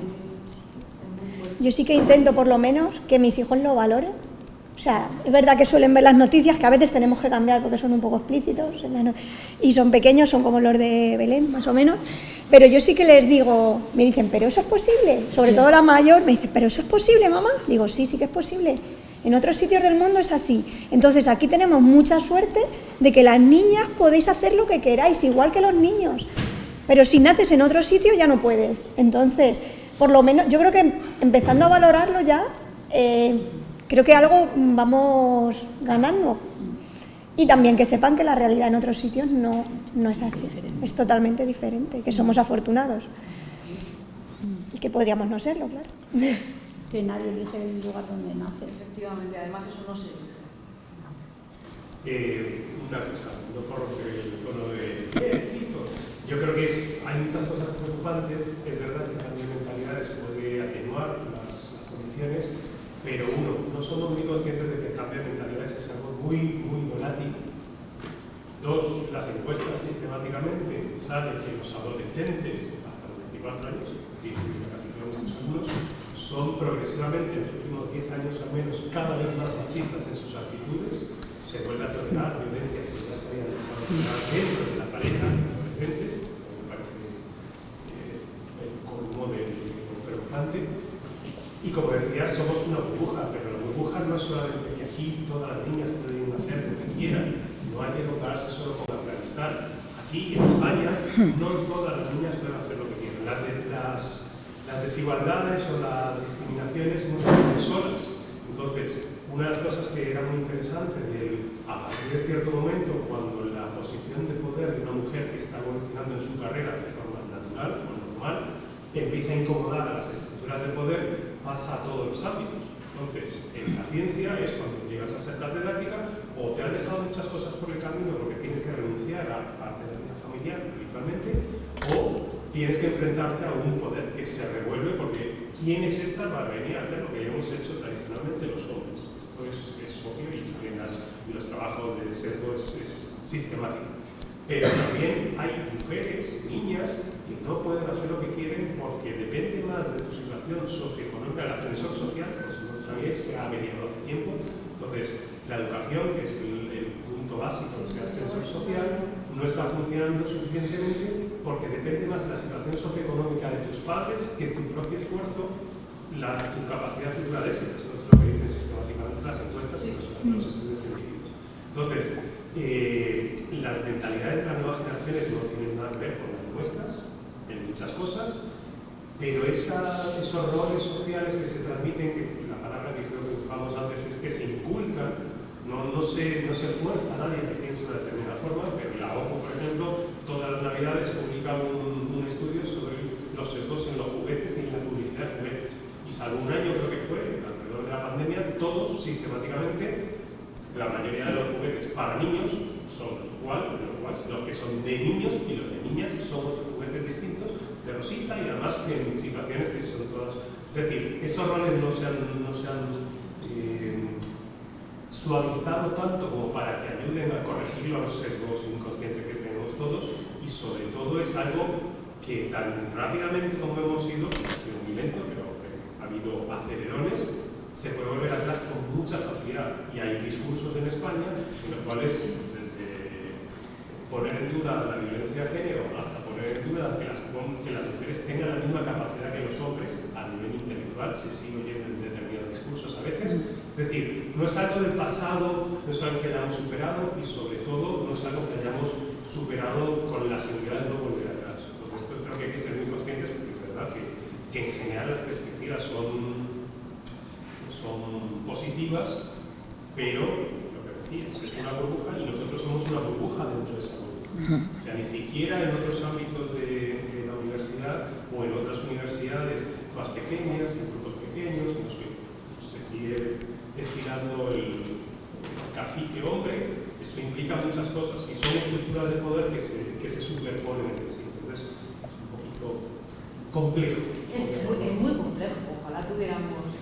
Yo sí que intento, por lo menos, que mis hijos lo valoren. O sea, es verdad que suelen ver las noticias, que a veces tenemos que cambiar porque son un poco explícitos, y son pequeños, son como los de Belén, más o menos, pero yo sí que les digo, me dicen, ¿pero eso es posible? Sobre todo la mayor me dice, ¿pero eso es posible, mamá? Digo, sí, sí que es posible. En otros sitios del mundo es así. Entonces, aquí tenemos mucha suerte de que las niñas podéis hacer lo que queráis, igual que los niños. Pero si naces en otro sitio ya no puedes. Entonces, por lo menos, yo creo que empezando a valorarlo ya, creo que algo vamos ganando. Y también que sepan que la realidad en otros sitios no es así, es totalmente diferente, que somos afortunados. Y que podríamos no serlo, claro. Que nadie elige el lugar donde nace. Efectivamente, además eso no se elige. Una cosa, no por el tono de éxito. Yo creo que hay muchas cosas preocupantes, es verdad que también mentalidades puede atenuar las condiciones, pero no somos muy conscientes de que el cambio de mentalidades es algo muy, muy volátil. Dos, las encuestas sistemáticamente saben que los adolescentes hasta los 24 años, es decir, casi todos nuestros alumnos, son progresivamente en los últimos 10 años al menos cada vez más machistas en sus actitudes, se vuelve a tolerar violencias que ya se habían dejado tolerar dentro de la pareja de adolescentes, esto me parece como un modelo preocupante. Y como decía, somos una burbuja, pero la burbuja no es solamente que aquí todas las niñas pueden hacer lo que quieran, no hay que compararse solo con Afganistán. Aquí, en España, no todas las niñas pueden hacer lo que quieran. Las desigualdades o las discriminaciones no son solas. Entonces, una de las cosas que era muy interesante a partir de cierto momento, cuando la posición de poder de una mujer que está evolucionando en su carrera de forma natural o normal, empieza a incomodar a las estructuras de poder, pasa a todos los ámbitos. Entonces, en la ciencia es cuando llegas a ser catedrática o te has dejado muchas cosas por el camino porque tienes que renunciar a parte de la vida familiar habitualmente, o tienes que enfrentarte a un poder que se revuelve porque ¿quién es esta para venir a hacer lo que hemos hecho tradicionalmente los hombres? Esto es obvio y salen los trabajos de sesgo es sistemático. Pero también hay mujeres, niñas, que no pueden hacer lo que quieren porque depende más de tu situación socioeconómica. El ascensor social, pues otra vez se ha venido hace tiempo. Entonces, la educación, que es el punto básico de ese ascensor social, no está funcionando suficientemente porque depende más de la situación socioeconómica de tus padres que tu propio esfuerzo, tu capacidad futura de éxito. Esto es lo que dicen sistemáticamente las encuestas y los estudios científicos. Entonces, las mentalidades de las nuevas generaciones no tienen nada que ver con las nuestras, en muchas cosas, pero esos roles sociales que se transmiten, que la palabra que creo que buscamos antes es que se inculcan, no se fuerza a nadie que piense de una determinada forma, pero la ONU, por ejemplo, todas las navidades publica un estudio sobre los sesgos en los juguetes y en la publicidad de juguetes. Y salvo un año, creo que fue, alrededor de la pandemia, todos sistemáticamente, la mayoría de los juguetes para niños son los que son de niños y los de niñas son otros juguetes distintos, de rosita y además en situaciones que son todas... Es decir, esos roles no se han suavizado tanto como para que ayuden a corregir los sesgos inconscientes que tenemos todos y sobre todo es algo que tan rápidamente como hemos ido, ha sido muy lento, pero ha habido acelerones, se puede volver atrás con mucha facilidad y hay discursos en España en los cuales desde poner en duda la violencia de género hasta poner en duda que las mujeres tengan la misma capacidad que los hombres a nivel intelectual se sigue oyendo en determinados discursos a veces. Es decir, no es algo del pasado, no es algo que hayamos superado y sobre todo no es algo que hayamos superado con la seguridad de no volver atrás. Por esto creo que hay que ser muy conscientes porque es verdad que en general las perspectivas son positivas, pero lo que decías, es una burbuja y nosotros somos una burbuja dentro de esa burbuja. O sea, ni siquiera en otros ámbitos de la universidad o en otras universidades más pequeñas, en grupos pequeños, en los que se sigue estirando el cacique hombre, eso implica muchas cosas y son estructuras de poder que se superponen entre sí. Entonces, complejo. Es muy complejo, ojalá tuviéramos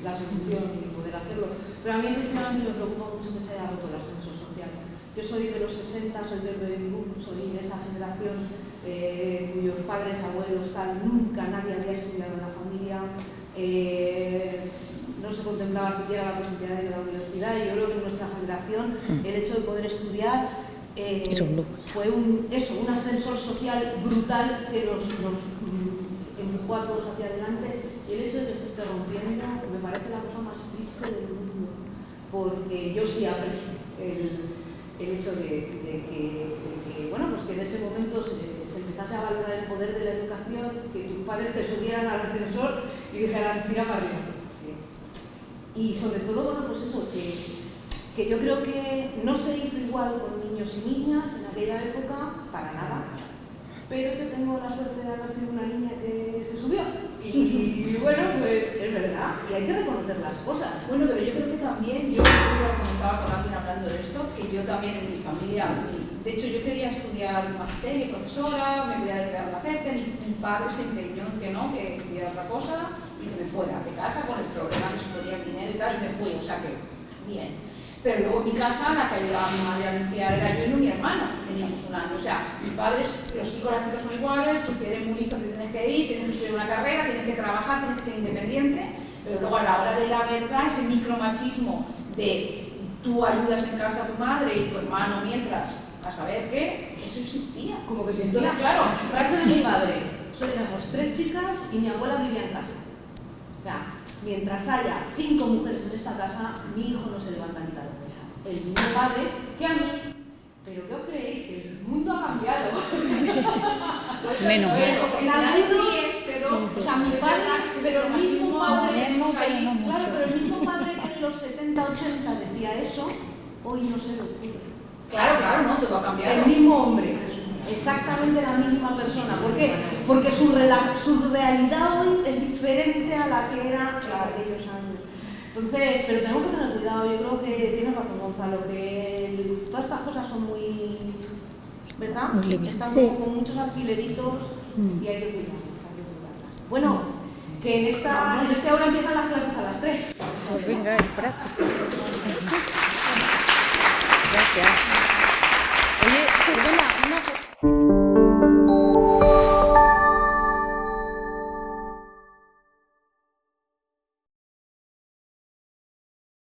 la solución y poder hacerlo. Pero a mí efectivamente me preocupa mucho que se haya roto el ascensor social. Yo soy de los 60, soy del baby boom, soy de esa generación cuyos padres, abuelos, tal, nunca nadie había estudiado en la familia, no se contemplaba siquiera la posibilidad de ir a la universidad, y yo creo que en nuestra generación el hecho de poder estudiar fue un ascensor social brutal que nos empujó a todos hacia adelante, y el hecho de que se esté rompiendo me parece la cosa más triste del mundo, porque yo sí aprecio el hecho de que, bueno, pues que en ese momento se empezase a valorar el poder de la educación, que tus padres te subieran al ascensor y dijeran, tira para arriba. Sí. Y sobre todo, bueno, pues eso, que yo creo que no se hizo igual con niños y niñas en aquella época, para nada, pero yo tengo la suerte de haber sido una niña que se subió. Y bueno, pues es verdad, y hay que reconocer las cosas. Bueno, pero yo creo que también, yo comentaba con alguien hablando de esto, que yo también en mi familia, de hecho yo quería estudiar magisterio, profesora, me voy a quedar una CETE, mi padre se empeñó en que no, que estudiara otra cosa y que me fuera de casa con el problema que suponía el dinero y tal, y me fui, o sea que, bien. Pero luego en mi casa, la que ayudaba a mi madre a limpiar era yo y no mi hermano, teníamos un año. O sea, mis padres, los chicos y las chicas son iguales, tú que eres muy listo, te tienes que ir, tienes que estudiar una carrera, tienes que trabajar, tienes que ser independiente, pero luego a la hora de la verdad, ese micromachismo de tú ayudas en casa a tu madre y tu hermano mientras, a saber qué, eso existía. Como que existía. Entonces, claro, frase de mi madre, éramos 3 chicas y mi abuela vivía en casa. O sea, mientras haya 5 mujeres en esta casa, mi hijo no se levanta ni tal mesa. El mismo padre que a mí. Pero ¿qué os creéis? Que el mundo ha cambiado. Menos. Pero, o sea, mi padre, pero el mismo padre, claro, pero el mismo padre que en los 70, 80 decía eso, hoy no se lo ocurre. Claro, no, todo ha cambiado. El mismo hombre, exactamente la misma persona. ¿Por qué? Porque su realidad hoy es diferente a la que era en aquellos años. Entonces, pero tenemos que tener cuidado. Yo creo que tienes razón, Gonzalo, que todas estas cosas son muy, ¿verdad? Están como con muchos alfileritos y hay que cuidarlas. Bueno, que en esta hora empiezan las clases a las 3. Pues venga, es práctico. Gracias. Oye, perdona, una